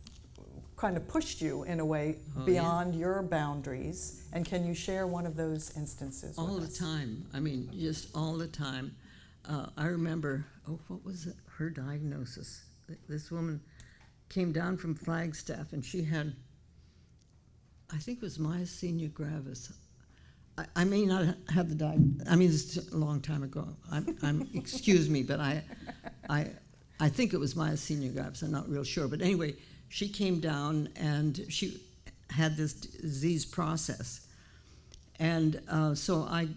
kind of pushed you in a way beyond your boundaries? And can you share one of those instances all with the us? time? I mean, just all the time. I remember, what was it? Her diagnosis. This woman came down from Flagstaff, and she had, I think it was myasthenia gravis. I may not have the diagnosis. I mean, it's a long time ago. Excuse me, but I think it was myasthenia gravis. I'm not real sure. But anyway, she came down, and she had this disease process. And so I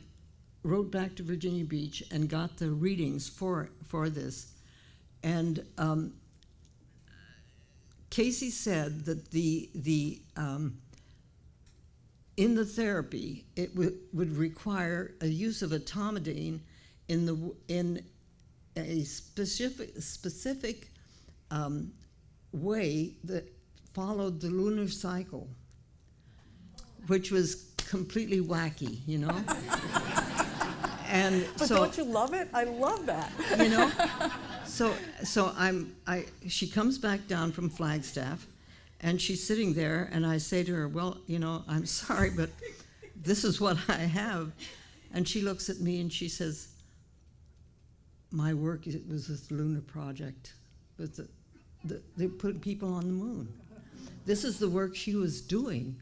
wrote back to Virginia Beach and got the readings for this. And Cayce said that in the therapy, it would require a use of etomidine in a specific way that followed the lunar cycle, which was completely wacky, you know. And but so, don't you love it? I love that. You know. So she comes back down from Flagstaff, and she's sitting there, and I say to her, well, you know, I'm sorry, but this is what I have. And she looks at me and she says, my work was this lunar project. They put people on the moon. This is the work she was doing.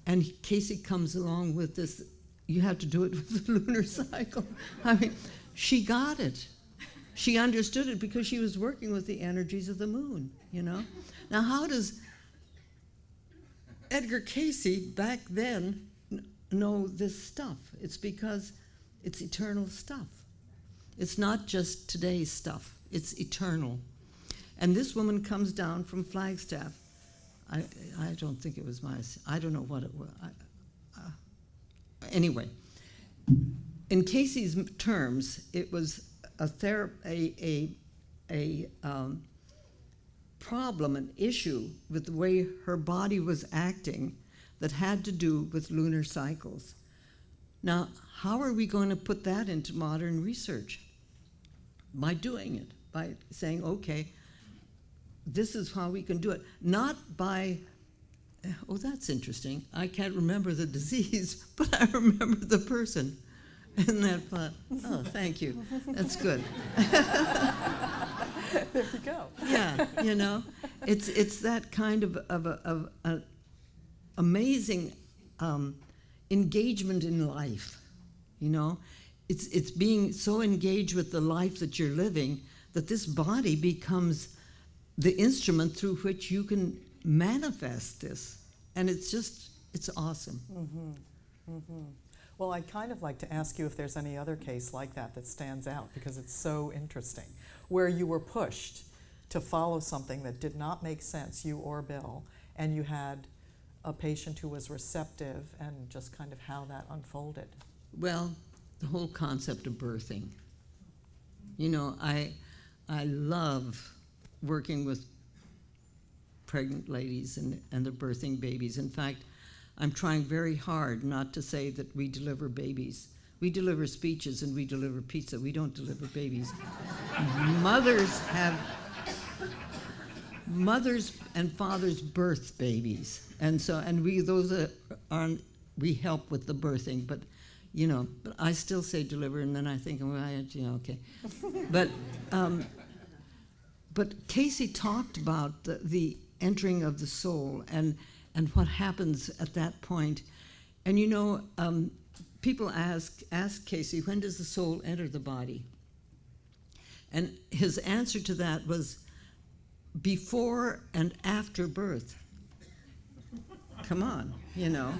And Cayce comes along with this, you have to do it with the lunar cycle. I mean, she got it. She understood it because she was working with the energies of the moon, you know? Now, how does Edgar Cayce back then know this stuff? It's because it's eternal stuff. It's not just today's stuff. It's eternal. And this woman comes down from Flagstaff. I don't think it was I don't know what it was. Anyway, in Cayce's terms, it was a problem, an issue with the way her body was acting that had to do with lunar cycles. Now, how are we going to put that into modern research? By doing it, by saying, okay, this is how we can do it. Not by, oh, that's interesting. I can't remember the disease, but I remember the person. Isn't that fun? Oh, thank you. That's good. There you go. Yeah, you know, it's that kind of amazing engagement in life. You know, it's being so engaged with the life that you're living that this body becomes the instrument through which you can manifest this, and it's awesome. Mm-hmm. Mm-hmm. Well, I'd kind of like to ask you if there's any other case like that stands out, because it's so interesting, where you were pushed to follow something that did not make sense, you or Bill, and you had a patient who was receptive, and just kind of how that unfolded. Well, the whole concept of birthing. You know, I love working with pregnant ladies and the birthing babies. In fact, I'm trying very hard not to say that we deliver babies. We deliver speeches and we deliver pizza. We don't deliver babies. Mothers and fathers birth babies, and we help with the birthing. But you know, but I still say deliver, and then I think, well, okay. But Cayce talked about the entering of the soul and what happens at that point. And you know, people ask Cayce, when does the soul enter the body? And his answer to that was before and after birth. Come on, you know.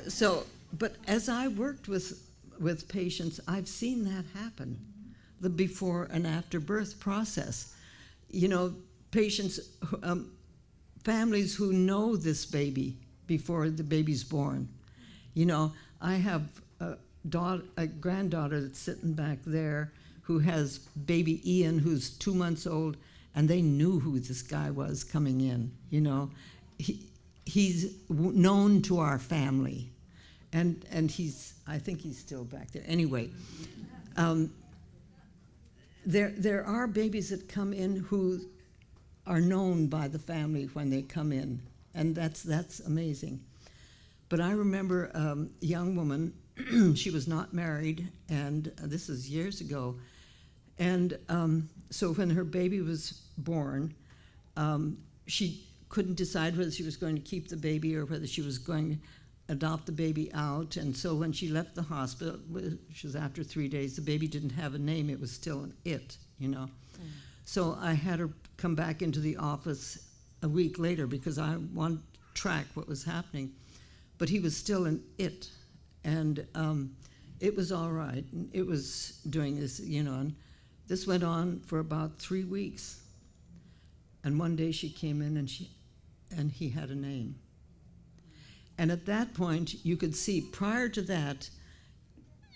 So, but as I worked with patients, I've seen that happen, the before and after birth process. You know, patients, families who know this baby before the baby's born. You know, I have a granddaughter that's sitting back there who has baby Ian, who's 2 months old, and they knew who this guy was coming in. You know, he's known to our family, and I think he's still back there. Anyway, there are babies that come in who are known by the family when they come in, and that's amazing. But I remember a young woman, she was not married, and this is years ago, and so when her baby was born, she couldn't decide whether she was going to keep the baby or whether she was going to adopt the baby out. And so when she left the hospital, which was after 3 days, the baby didn't have a name. It was still an it, you know. So I had her come back into the office a week later because I wanted to track what was happening. But he was still an it, and it was all right. It was doing this, you know, and this went on for about 3 weeks. And one day she came in and he had a name. And at that point, you could see, prior to that,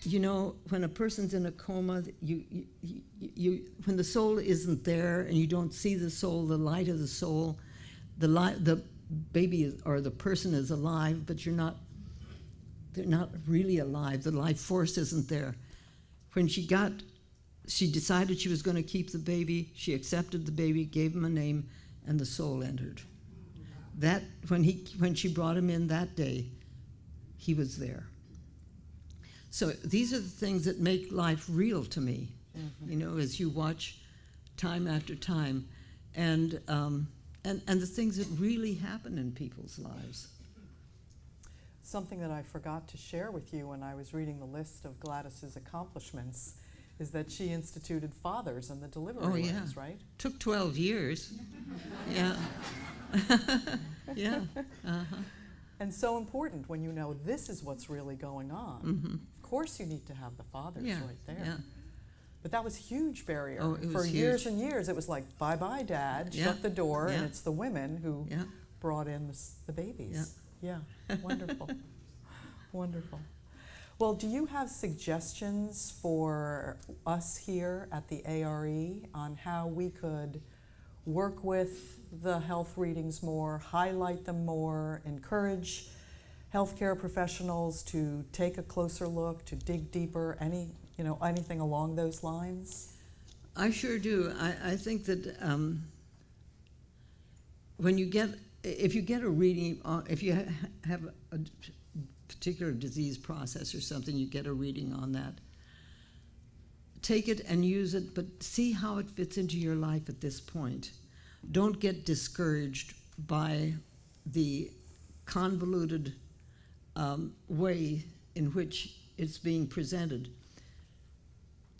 you know, when a person's in a coma, when the soul isn't there and you don't see the soul, the light of the soul, the baby or the person is alive, but they're not really alive. The life force isn't there. When she decided she was going to keep the baby, she accepted the baby, gave him a name, and the soul entered. That when she brought him in that day, he was there. So these are the things that make life real to me, you know, as you watch time after time, and the things that really happen in people's lives. Something that I forgot to share with you when I was reading the list of Gladys's accomplishments is that she instituted fathers in the delivery rooms, right? Took 12 years. Yeah. Yeah. Uh-huh. And so important when you know this is what's really going on. Mm-hmm. Of course you need to have the fathers right there. Yeah. But that was a huge barrier. Oh, it was For huge. years and years, it was like, bye-bye, Dad, shut the door, and it's the women who brought in the babies. Yeah. Yeah, wonderful. Wonderful. Well, do you have suggestions for us here at the A.R.E. on how we could work with the health readings more, highlight them more, encourage healthcare professionals to take a closer look, to dig deeper, anything along those lines? I sure do. I think that if you get a reading, if you have a particular disease process or something, you get a reading on that. Take it and use it, but see how it fits into your life at this point. Don't get discouraged by the convoluted way in which it's being presented.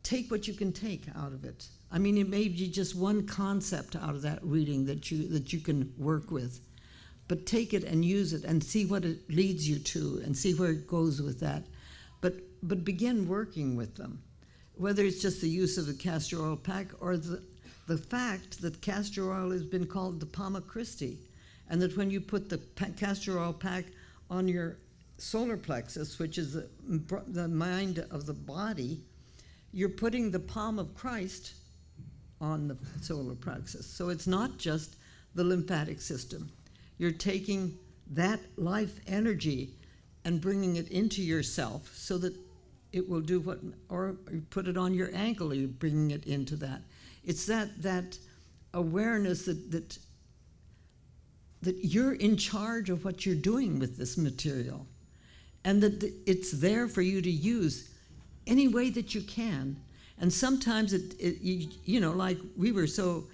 Take what you can take out of it. I mean, it may be just one concept out of that reading that you can work with, but take it and use it and see what it leads you to and see where it goes with that. But begin working with them, whether it's just the use of the castor oil pack or the fact that castor oil has been called the Palma Christi, and that when you put the castor oil pack on your solar plexus, which is the mind of the body, you're putting the palm of Christ on the solar plexus. So it's not just the lymphatic system. You're taking that life energy and bringing it into yourself so that it will do what, or you put it on your ankle, or you're bringing it into that. It's that awareness that you're in charge of what you're doing with this material, and that it's there for you to use any way that you can. And sometimes like we were so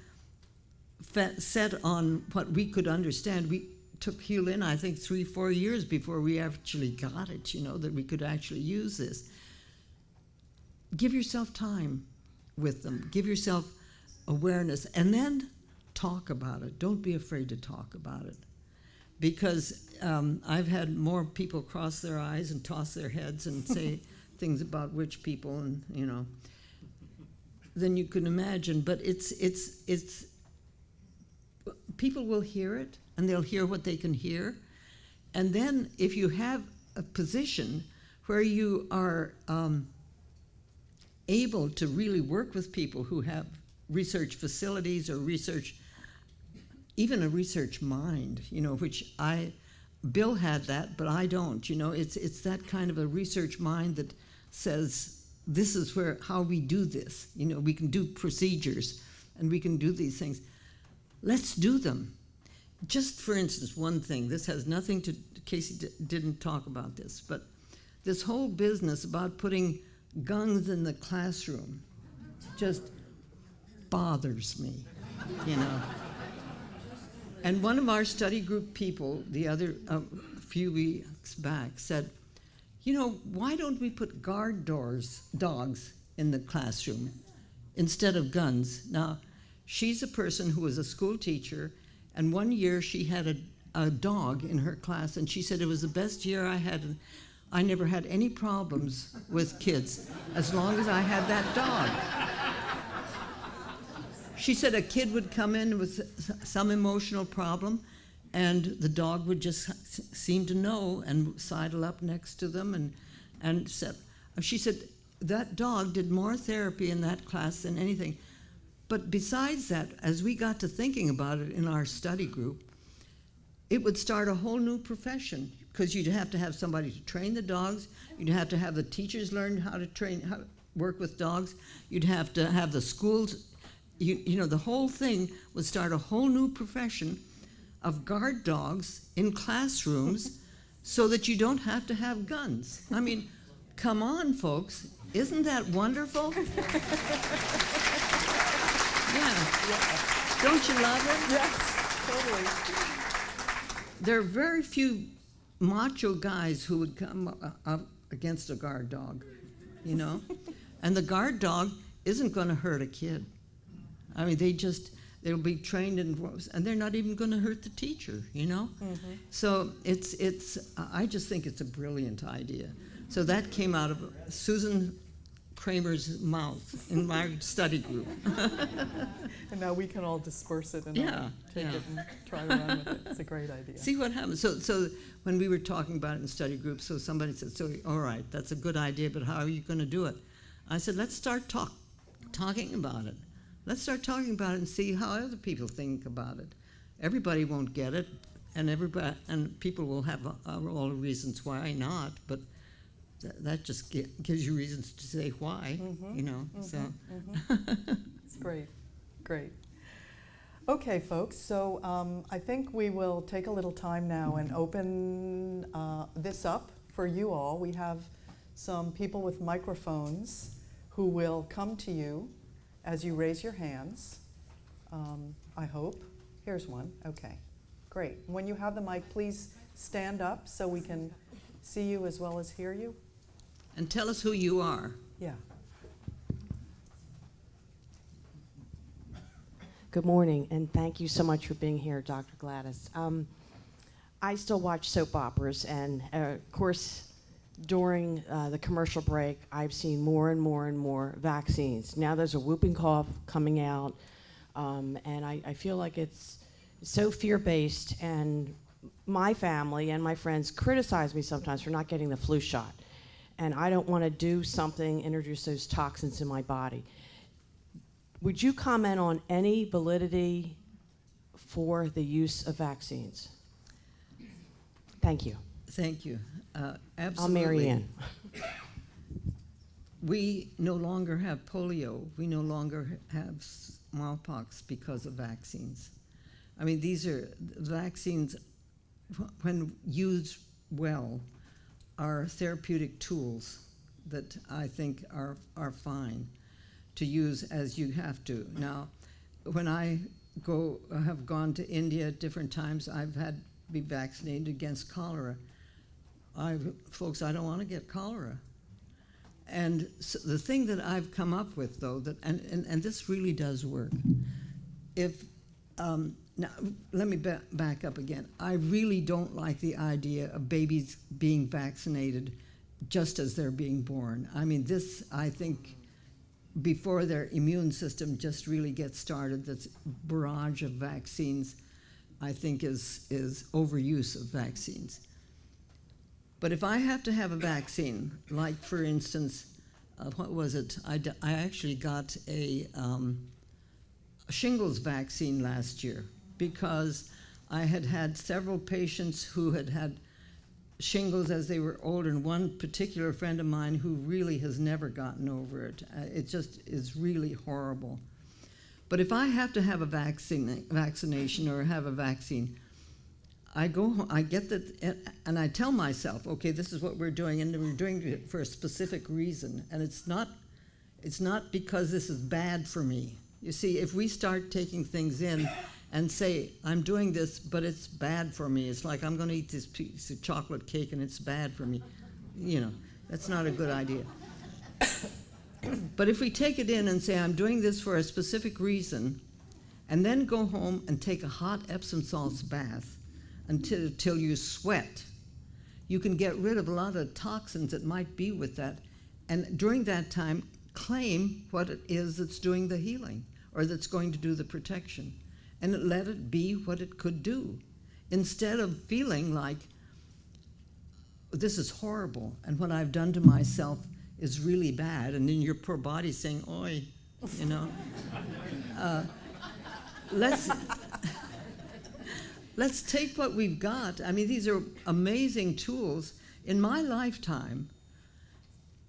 set on what we could understand. We took Hulin, I think, 3-4 years before we actually got it, that we could actually use this. Give yourself time with them. Give yourself awareness, and then talk about it. Don't be afraid to talk about it. Because I've had more people cross their eyes and toss their heads and say things about witch people, and than you can imagine. But it's people will hear it, and they'll hear what they can hear. And then if you have a position where you are able to really work with people who have research facilities or even a research mind, which Bill had that, but I don't. It's that kind of a research mind that says, this is how we do this. We can do procedures, and we can do these things. Let's do them. Just for instance, one thing, this has nothing to, Casey didn't talk about this, but this whole business about putting guns in the classroom just bothers me, And one of our study group people, a few weeks back, said, why don't we put guard dogs in the classroom instead of guns? Now, she's a person who was a school teacher, and one year she had a dog in her class, and she said it was the best year I had. I never had any problems with kids as long as I had that dog. She said a kid would come in with some emotional problem, and the dog would just seem to know and sidle up next to them. And said, she said that dog did more therapy in that class than anything. But besides that, as we got to thinking about it in our study group, it would start a whole new profession, because you'd have to have somebody to train the dogs. You'd have to have the teachers learn how to work with dogs. You'd have to have the schools. The whole thing would start a whole new profession of guard dogs in classrooms so that you don't have to have guns. I mean, come on, folks. Isn't that wonderful? Yeah. Don't you love it? Yes, totally. There are very few macho guys who would come up against a guard dog, And the guard dog isn't going to hurt a kid. I mean, they'll be trained and they're not even going to hurt the teacher, Mm-hmm. So I just think it's a brilliant idea. So that came out of Susan Kramer's mouth in my study group. And now we can all disperse it and Yeah, all take yeah. it and try to run with it. It's a great idea. See what happens. So when we were talking about it in study groups, so somebody said, so, all right, that's a good idea, but how are you going to do it? I said, let's start talking about it. Let's start talking about it and see how other people think about it. Everybody won't get it, and people will have all the reasons why not, but that just gives you reasons to say why, you know. So It's great, great. Okay, folks, so I think we will take a little time now and open this up for you all. We have some people with microphones who will come to you as you raise your hands, I hope. Here's one. Okay, great. When you have the mic, please stand up so we can see you as well as hear you. and tell us who you are. Yeah. Good morning, and thank you so much for being here, Dr. Gladys. I still watch soap operas, and of course, during the commercial break, I've seen more and more and more vaccines. Now there's a whooping cough coming out, and I feel like it's so fear-based, and my family and my friends criticize me sometimes for not getting the flu shot. And I don't want to do something, introduce those toxins in my body. Would you comment on any validity for the use of vaccines? Thank you. Thank you. Absolutely. I'll marry in. We no longer have polio. We no longer have smallpox because of vaccines. I mean, these are vaccines, when used well, are therapeutic tools that I think are fine to use as you have to. Now, when I have gone to India at different times, I've had to be vaccinated against cholera. Folks, I don't want to get cholera. And so the thing that I've come up with, though, and this really does work. Now, let me back up again. I really don't like the idea of babies being vaccinated just as they're being born. I mean, this, I think, before their immune system just really gets started, this barrage of vaccines, I think, is overuse of vaccines. But if I have to have a vaccine, like, for instance, what was it? I actually got a shingles vaccine last year because I had had several patients who had had shingles as they were older, and one particular friend of mine who really has never gotten over it. It just is really horrible. But if I have to have a vaccination or have a vaccine, I go home, I get that, and I tell myself, okay, this is what we're doing, and we're doing it for a specific reason, and it's not because this is bad for me. You see, if we start taking things in and say, I'm doing this, but it's bad for me, it's like I'm going to eat this piece of chocolate cake and it's bad for me, you know, that's not a good idea. But if we take it in and say, I'm doing this for a specific reason, and then go home and take a hot Epsom salts bath until you sweat, you can get rid of a lot of toxins that might be with that, and during that time, claim what it is that's doing the healing or that's going to do the protection, and let it be what it could do, instead of feeling like this is horrible and what I've done to myself is really bad, and then your poor body's saying, oi, you know. Let's take what we've got. I mean, these are amazing tools. In my lifetime,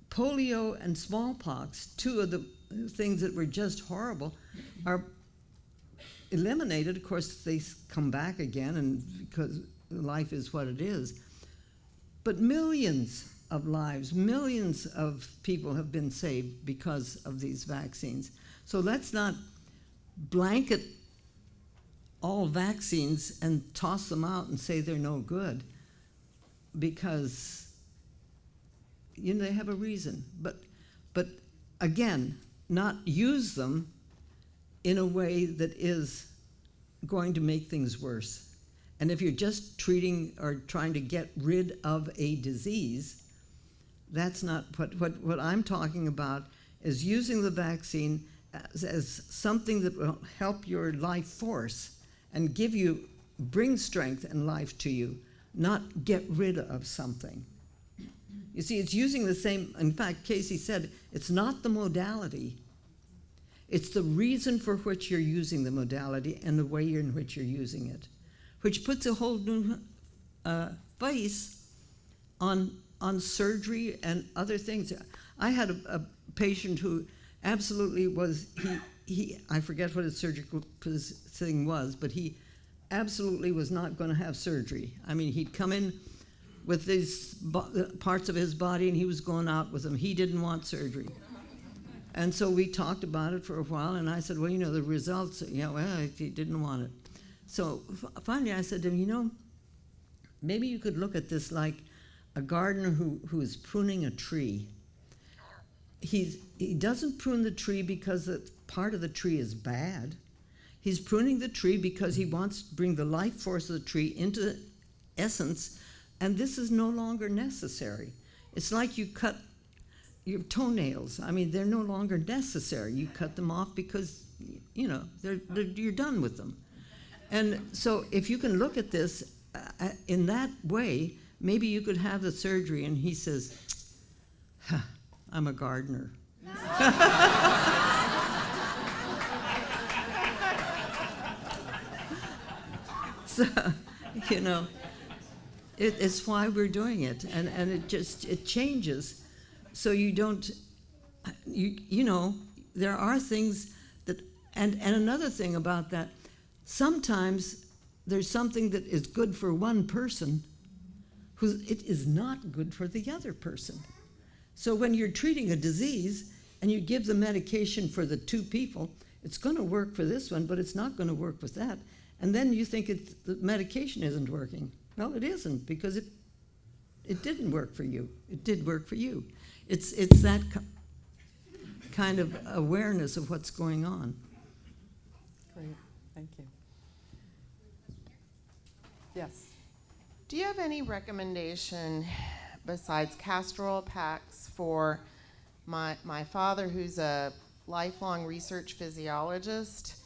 polio and smallpox, two of the things that were just horrible, are eliminated. Of course, they come back again, and because life is what it is. But millions of lives, millions of people have been saved because of these vaccines. So let's not blanket all vaccines and toss them out and say they're no good, because you know they have a reason. But again, not use them in a way that is going to make things worse. And if you're just treating or trying to get rid of a disease, that's not what I'm talking about, is using the vaccine as something that will help your life force and bring strength and life to you, not get rid of something. You see, it's using the same, in fact, Casey said, it's not the modality, it's the reason for which you're using the modality and the way in which you're using it, which puts a whole new face on surgery and other things. I had a patient who absolutely was, I forget what his surgical thing was, but he absolutely was not going to have surgery. I mean, he'd come in with these parts of his body and he was going out with them. He didn't want surgery. And so we talked about it for a while, and I said, well, the results, he didn't want it. So finally I said to him, maybe you could look at this like a gardener who is pruning a tree. He doesn't prune the tree because part of the tree is bad. He's pruning the tree because he wants to bring the life force of the tree into essence, and this is no longer necessary. It's like you cut your toenails. I mean, they're no longer necessary. You cut them off because, you're done with them. And so if you can look at this in that way, maybe you could have the surgery. And he says, I'm a gardener. So, it's why we're doing it. And it changes. So you don't, there are things that, and another thing about that, sometimes there's something that is good for one person it is not good for the other person. So when you're treating a disease and you give the medication for the two people, it's going to work for this one, but it's not going to work with that. And then you think the medication isn't working. Well, it isn't, because it didn't work for you. It did work for you. It's that kind of awareness of what's going on. Great, thank you. Yes. Do you have any recommendation besides castor oil packs for my father, who's a lifelong research physiologist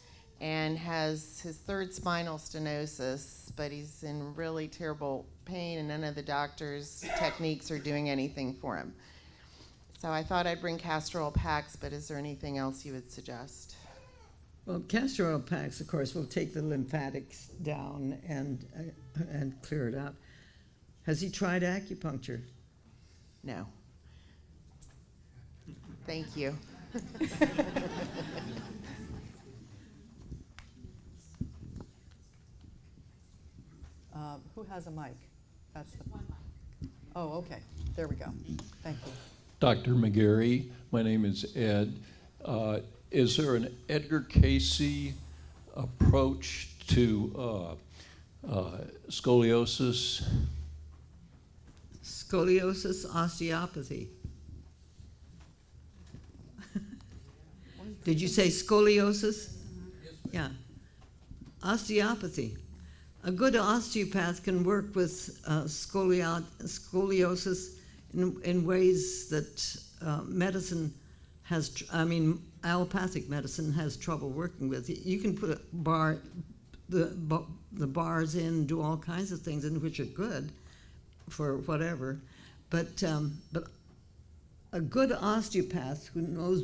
and has his third spinal stenosis, but he's in really terrible pain and none of the doctor's techniques are doing anything for him? So I thought I'd bring castor oil packs, but is there anything else you would suggest? Well, castor oil packs, of course, will take the lymphatics down and clear it out. Has he tried acupuncture? No. Thank you. Who has a mic? That's the one mic. Oh, okay. There we go. Thank you. Dr. McGarey, my name is Ed. Is there an Edgar Cayce approach to scoliosis? Scoliosis, osteopathy. Did you say scoliosis? Yeah. Osteopathy. A good osteopath can work with scoliosis in ways that medicine has, allopathic medicine has trouble working with. You can put the bars in, do all kinds of things, in which are good for whatever, but a good osteopath who knows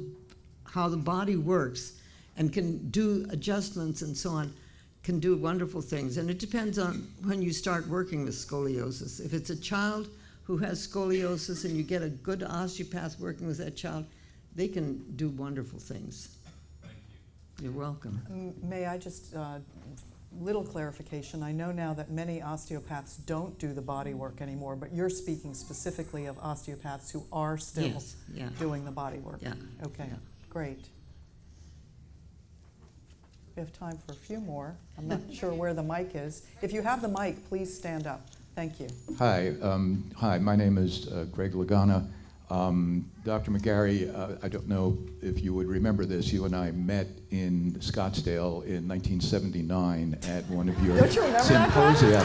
how the body works and can do adjustments and so on can do wonderful things. And it depends on when you start working with scoliosis. If it's a child who has scoliosis and you get a good osteopath working with that child, they can do wonderful things. Thank you. You're welcome. May I just, little clarification. I know now that many osteopaths don't do the body work anymore, but you're speaking specifically of osteopaths who are still Yes, yeah. doing the body work. Yeah. Okay, Yeah. great. We have time for a few more. I'm not sure where the mic is. If you have the mic, please stand up. Thank you. Hi, my name is Greg Lagana. Dr. McGarey, I don't know if you would remember this. You and I met in Scottsdale in 1979 at one of your Don't you remember symposia.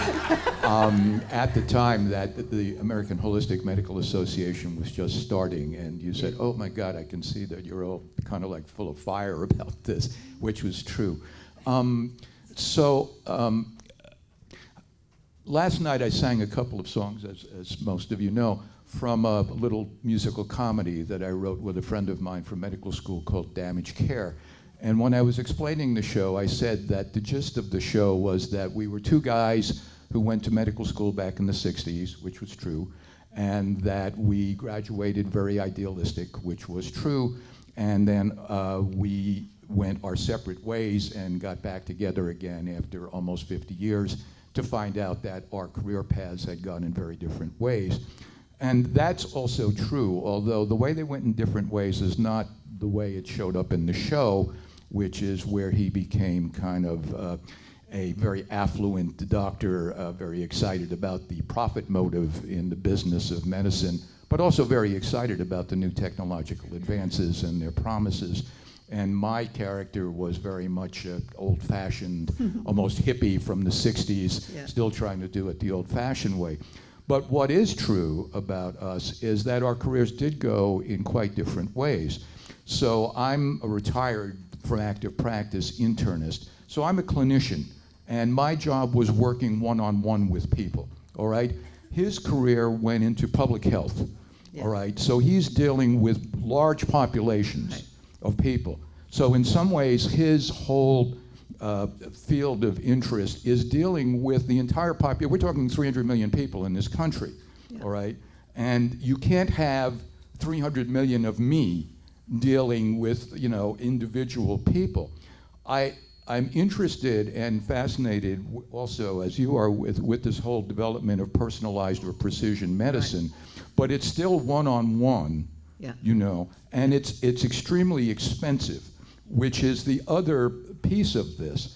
At the time that the American Holistic Medical Association was just starting, and you said, "Oh my God, I can see that you're all kind of like full of fire about this," which was true. Last night I sang a couple of songs, as most of you know, from a little musical comedy that I wrote with a friend of mine from medical school called Damage Care. And when I was explaining the show, I said that the gist of the show was that we were two guys who went to medical school back in the 60s, which was true, and that we graduated very idealistic, which was true, and then we went our separate ways and got back together again after almost 50 years to find out that our career paths had gone in very different ways. And that's also true, although the way they went in different ways is not the way it showed up in the show, which is where he became kind of a very affluent doctor, very excited about the profit motive in the business of medicine, but also very excited about the new technological advances and their promises. And my character was very much old-fashioned, almost hippie from the 60s, Yeah. still trying to do it the old-fashioned way. But what is true about us is that our careers did go in quite different ways. So I'm a retired from active practice internist. So I'm a clinician, and my job was working one-on-one with people, all right? His career went into public health, Yeah. all right? So he's dealing with large populations of people. So in some ways, his whole field of interest is dealing with the entire population. We're talking 300 million people in this country, all right? And you can't have 300 million of me dealing with, individual people. I'm interested and fascinated also, as you are, with this whole development of personalized or precision medicine, but it's still one-on-one, Yeah. and it's extremely expensive, which is the other piece of this,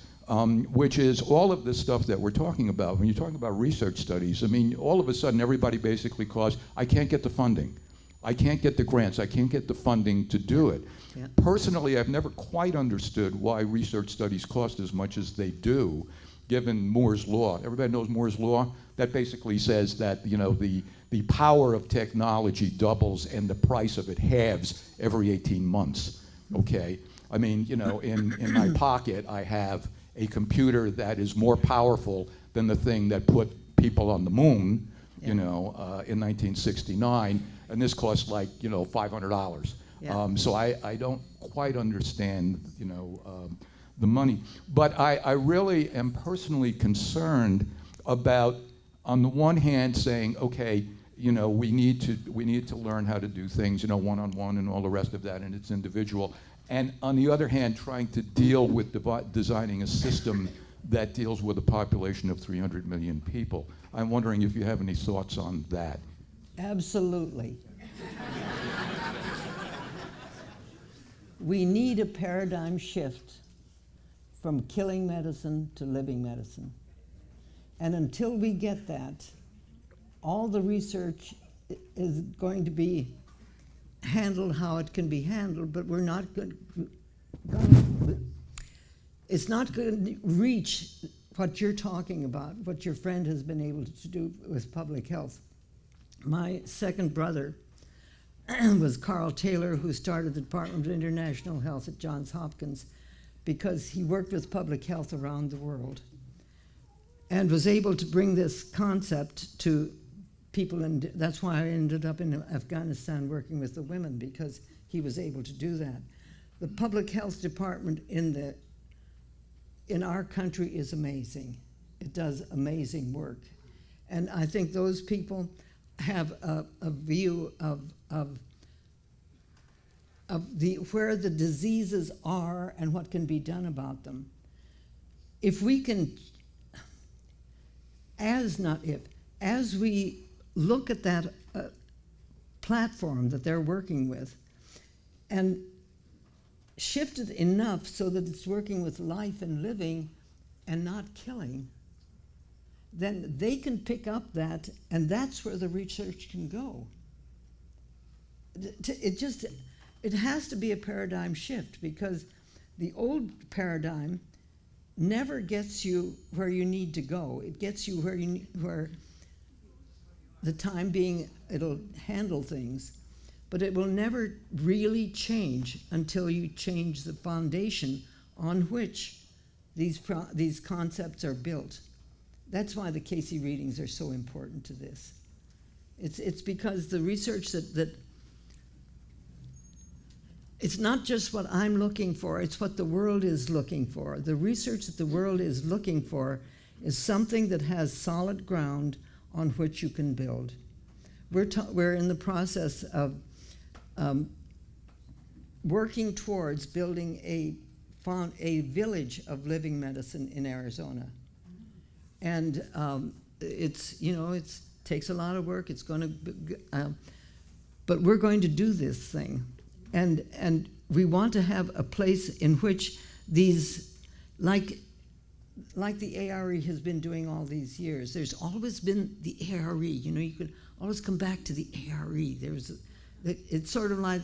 which is all of this stuff that we're talking about. When you're talking about research studies, I mean, all of a sudden everybody basically calls, I can't get the funding. I can't get the grants. I can't get the funding to do it. Yeah. Personally, I've never quite understood why research studies cost as much as they do, given Moore's Law. Everybody knows Moore's Law? That basically says that, the power of technology doubles and the price of it halves every 18 months, okay? I mean, in my pocket, I have a computer that is more powerful than the thing that put people on the moon, in 1969, and this costs like, $500. Yeah. So I don't quite understand, the money. But I really am personally concerned about, on the one hand, saying, okay, we need to learn how to do things, one-on-one and all the rest of that, and it's individual. And on the other hand, trying to deal with designing a system that deals with a population of 300 million people. I'm wondering if you have any thoughts on that. Absolutely. We need a paradigm shift from killing medicine to living medicine. And until we get that, all the research is going to be handled how it can be handled, but we're not going it's not going to reach what you're talking about, what your friend has been able to do with public health. My second brother was Carl Taylor, who started the Department of International Health at Johns Hopkins because he worked with public health around the world and was able to bring this concept to people, and that's why I ended up in Afghanistan working with the women, because he was able to do that. The public health department in our country is amazing. It does amazing work. And I think those people have a view of where the diseases are and what can be done about them. If we can, as we look at that platform that they're working with and shift it enough so that it's working with life and living and not killing, then they can pick up that, and that's where the research can go. it has to be a paradigm shift, because the old paradigm never gets you where you need to go. It gets you where the time being it'll handle things, but it will never really change until you change the foundation on which these concepts are built. That's why the Cayce readings are so important to this. It's because the research that it's not just what I'm looking for, it's what the world is looking for. The research that the world is looking for is something that has solid ground on which you can build. We're in the process of working towards building a village of living medicine in Arizona. And it's takes a lot of work. It's going to, but we're going to do this thing, and we want to have a place in which these, like the A.R.E. has been doing all these years. There's always been the A.R.E. You could always come back to the A.R.E. It's sort of like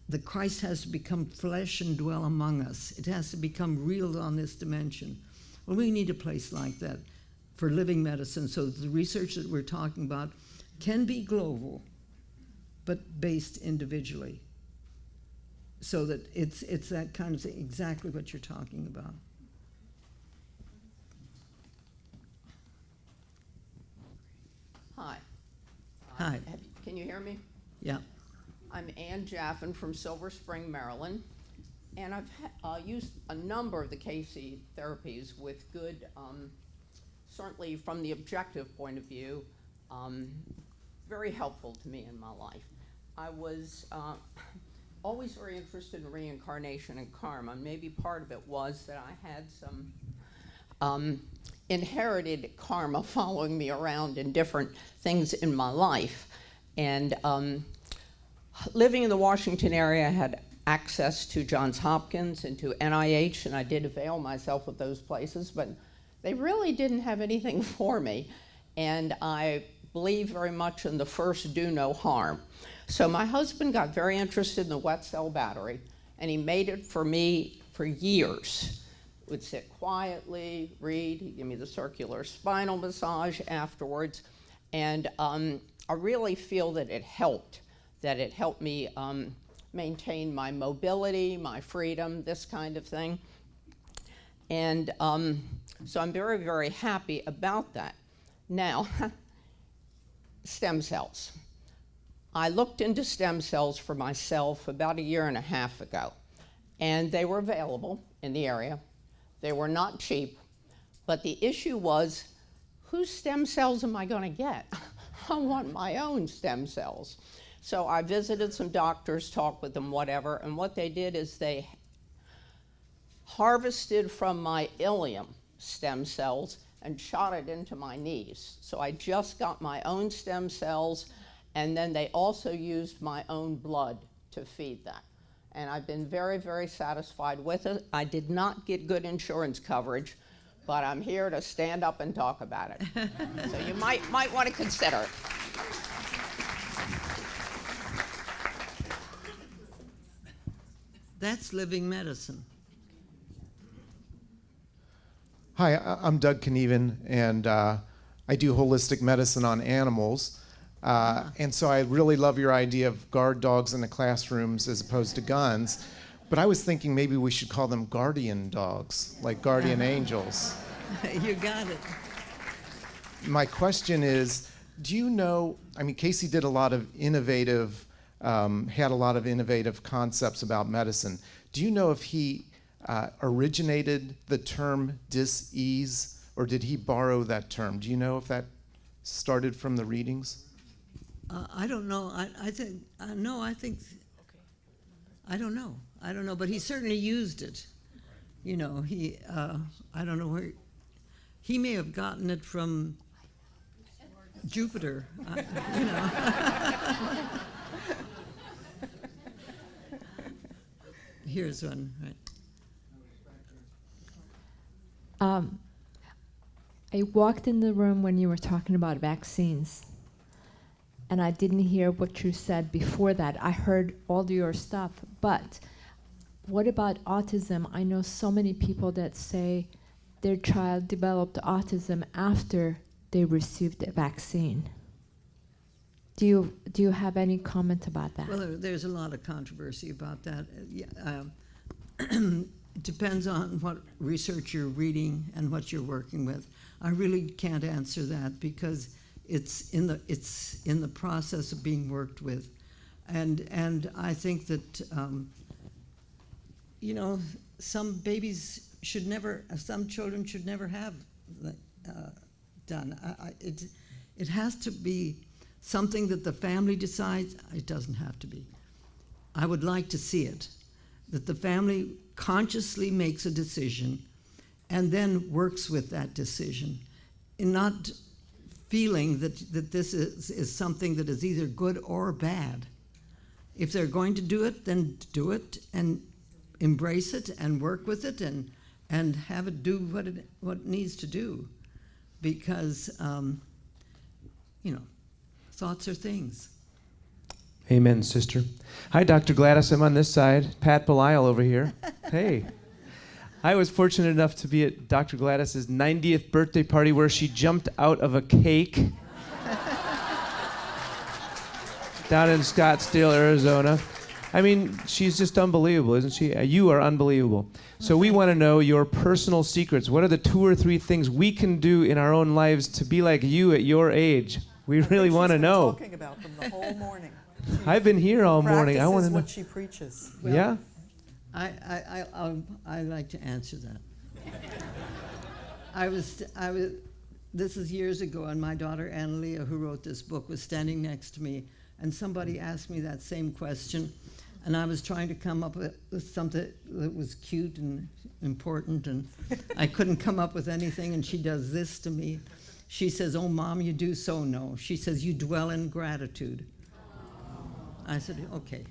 the Christ has to become flesh and dwell among us. It has to become real on this dimension. Well, we need a place like that for living medicine, so the research that we're talking about can be global, but based individually. So that it's that kind of thing, exactly what you're talking about. Hi. Hi. Can you hear me? Yeah. I'm Ann Jaffin from Silver Spring, Maryland, and I've used a number of the Cayce therapies with good, certainly from the objective point of view, very helpful to me in my life. I was always very interested in reincarnation and karma. Maybe part of it was that I had some inherited karma following me around in different things in my life. And living in the Washington area, I had access to Johns Hopkins and to NIH, and I did avail myself of those places, but they really didn't have anything for me. And I believe very much in the first do no harm. So my husband got very interested in the wet cell battery, and he made it for me for years. Would sit quietly, read, he'd give me the circular spinal massage afterwards, and I really feel that it helped me maintain my mobility, my freedom, this kind of thing. And so I'm very, very happy about that. Now, stem cells. I looked into stem cells for myself about 1.5 years ago, and they were available in the area. They were not cheap, but the issue was, whose stem cells am I going to get? I want my own stem cells. So I visited some doctors, talked with them, whatever, and what they did is they harvested from my ileum stem cells and shot it into my knees. So I just got my own stem cells, and then they also used my own blood to feed that. And I've been very, very satisfied with it. I did not get good insurance coverage, but I'm here to stand up and talk about it. So you might want to consider it. That's living medicine. Hi, I'm Doug Knieven, and I do holistic medicine on animals. And so I really love your idea of guard dogs in the classrooms as opposed to guns. But I was thinking maybe we should call them guardian dogs, like guardian angels. You got it. My question is, do you know, Cayce did a lot of innovative, had a lot of innovative concepts about medicine. Do you know if he originated the term dis-ease, or did he borrow that term? Do you know if that started from the readings? I don't know. I think no. I think I don't know. I don't know. But he certainly used it. He I don't know where he may have gotten it from Jupiter. Here's one. Right. I walked in the room when you were talking about vaccines, and I didn't hear what you said before that. I heard all your stuff, but what about autism? I know so many people that say their child developed autism after they received the vaccine. Do you have any comment about that? Well, there's a lot of controversy about that. It depends on what research you're reading and what you're working with. I really can't answer that because it's in the process of being worked with, and I think that some children should never have done. It has to be something that the family decides. It doesn't have to be. I would like to see it, that the family consciously makes a decision and then works with that decision, and not feeling that this is something that is either good or bad. If they're going to do it, then do it and embrace it and work with it and have it do what it needs to do, because thoughts are things. Amen, sister. Hi, Dr. Gladys. I'm on this side. Pat Belisle over here. Hey. I was fortunate enough to be at Dr. Gladys's 90th birthday party where she jumped out of a cake down in Scottsdale, Arizona. I mean, she's just unbelievable, isn't she? You are unbelievable. So we want to know your personal secrets. What are the 2 or 3 things we can do in our own lives to be like you at your age? We really want to know. Talking about them the whole morning. I've been here all morning. I want to know. What she preaches. Well, yeah? I like to answer that. This is years ago, and my daughter Annalia, who wrote this book, was standing next to me, and somebody asked me that same question, and I was trying to come up with something that was cute and important, and I couldn't come up with anything, and she does this to me. She says, "Oh, Mom, you do so know." She says, "You dwell in gratitude." I said, "Okay."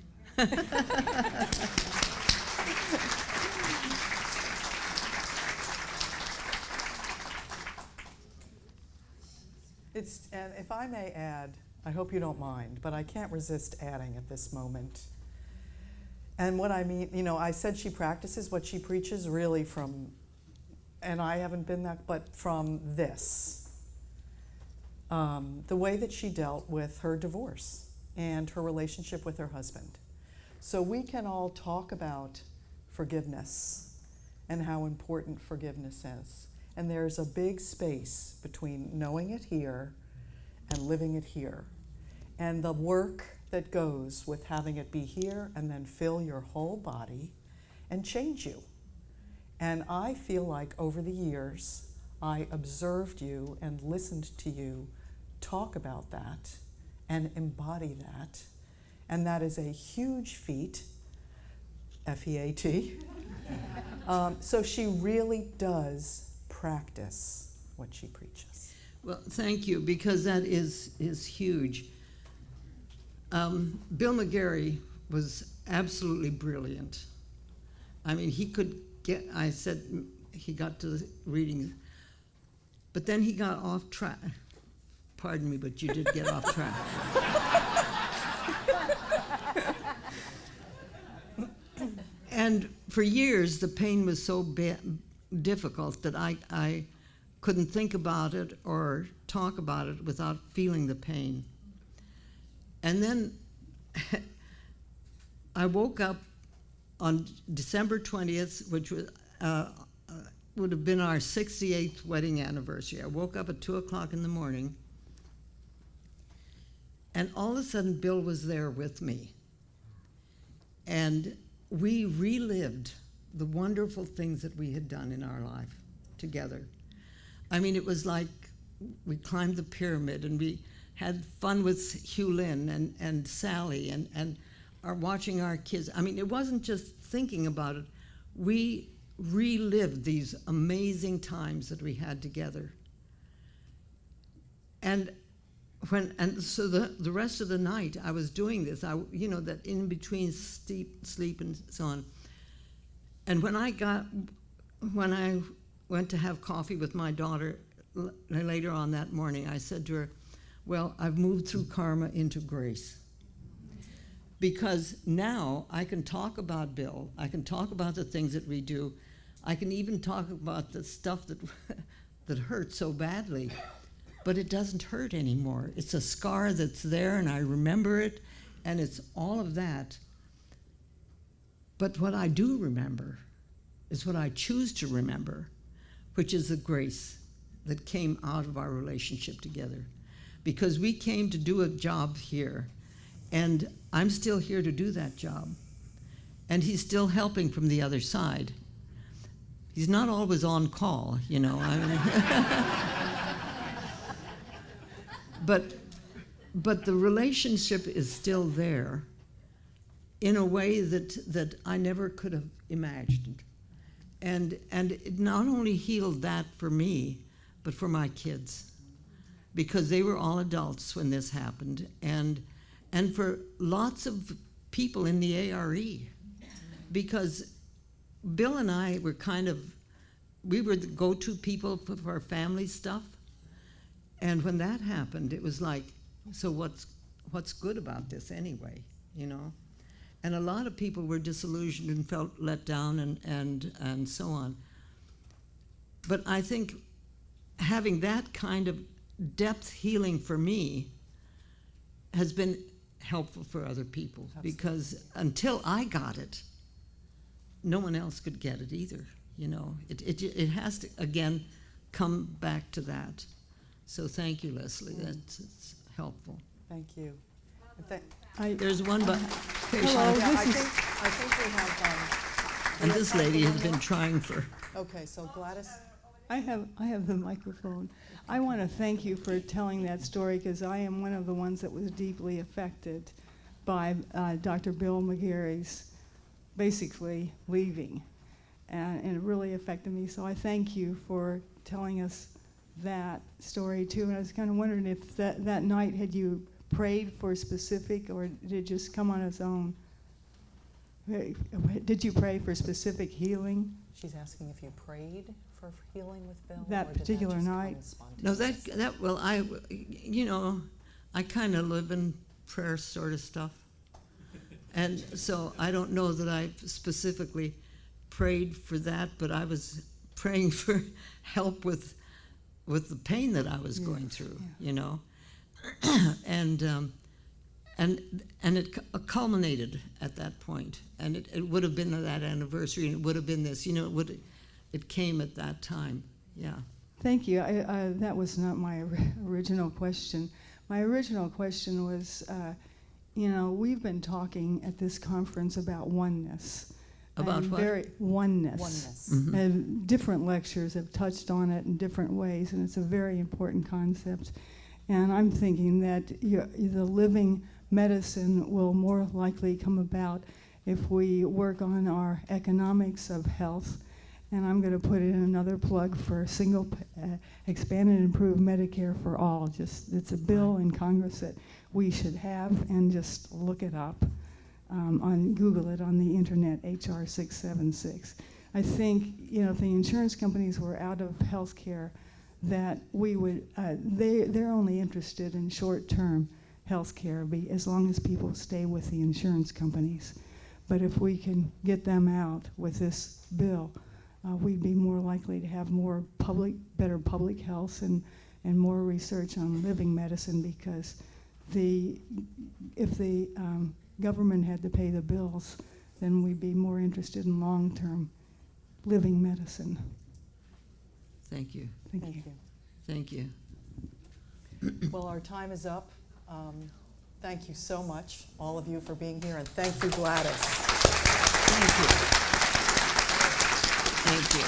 And if I may add, I hope you don't mind, but I can't resist adding at this moment. And what I mean, I said she practices what she preaches really from, and I haven't been that, but from this. The way that she dealt with her divorce and her relationship with her husband. So we can all talk about forgiveness and how important forgiveness is. And there's a big space between knowing it here and living it here. And the work that goes with having it be here and then fill your whole body and change you. And I feel like over the years, I observed you and listened to you talk about that and embody that. And that is a huge feat, F-E-A-T. So she really does practice what she preaches. Well, thank you, because that is huge. Bill McGarey was absolutely brilliant. I mean, he got to the readings, but then he got off track. Pardon me, but you did get off track. And for years, the pain was so difficult that I couldn't think about it or talk about it without feeling the pain. And then I woke up on December 20th, which was, would have been our 68th wedding anniversary. I woke up at 2 o'clock in the morning, and all of a sudden Bill was there with me. And we relived the wonderful things that we had done in our life together. I mean, it was like we climbed the pyramid and we had fun with Hugh Lynn and Sally and watching our kids. I mean, it wasn't just thinking about it. We relived these amazing times that we had together. And so the rest of the night I was doing this, that in between sleep and so on. And when I went to have coffee with my daughter later on that morning, I said to her, Well, I've moved through karma into grace. Because now I can talk about Bill, I can talk about the things that we do, I can even talk about the stuff that, that hurts so badly, but it doesn't hurt anymore. It's a scar that's there and I remember it, and it's all of that. But what I do remember is what I choose to remember, which is the grace that came out of our relationship together. Because we came to do a job here, and I'm still here to do that job. And he's still helping from the other side. He's not always on call, you know. I mean but the relationship is still there in a way that I never could have imagined. And it not only healed that for me, but for my kids. Because they were all adults when this happened. And for lots of people in the A.R.E. Because Bill and I were we were the go-to people for our family stuff. And when that happened, it was like, so what's good about this anyway, you know? And a lot of people were disillusioned and felt let down and so on. But I think having that kind of depth healing for me has been helpful for other people. Absolutely. Because until I got it, no one else could get it either, you know. It has to, again, come back to that. So thank you, Leslie. It's helpful. Thank you. There's one, but Hello, yeah, I think we have. and this lady has been trying for. Okay, so Gladys. I have the microphone. I want to thank you for telling that story, because I am one of the ones that was deeply affected by Dr. Bill McGarey's basically leaving, and it really affected me. So I thank you for telling us that story too. And I was kind of wondering if that night had you prayed for specific, or did it just come on its own? Did you pray for specific healing? She's asking if you prayed for healing with Bill That or did particular just come night? No, that well, I kind of live in prayer sort of stuff, and so I don't know that I specifically prayed for that, but I was praying for help with the pain that I was going through, you know, and it culminated at that point, and it would have been that anniversary, and it would have been this, you know, it came at that time, yeah. Thank you. That was not my original question. My original question was, you know, we've been talking at this conference about oneness. About and what? Oneness. Oneness. Mm-hmm. And different lectures have touched on it in different ways, and it's a very important concept. And I'm thinking that the living medicine will more likely come about if we work on our economics of health. And I'm going to put in another plug for expand and improve Medicare for all. It's a bill in Congress that we should have, and just look it up. Google it on the internet, H.R. 676. I think, you know, if the insurance companies were out of health care, that we would, they're only interested in short-term health care as long as people stay with the insurance companies. But if we can get them out with this bill, we'd be more likely to have better public health and more research on living medicine, because if the government had to pay the bills, then we'd be more interested in long-term living medicine. Thank you. Thank you. Thank you. Well, our time is up. Thank you so much, all of you, for being here, and thank you, Gladys. Thank you. Thank you.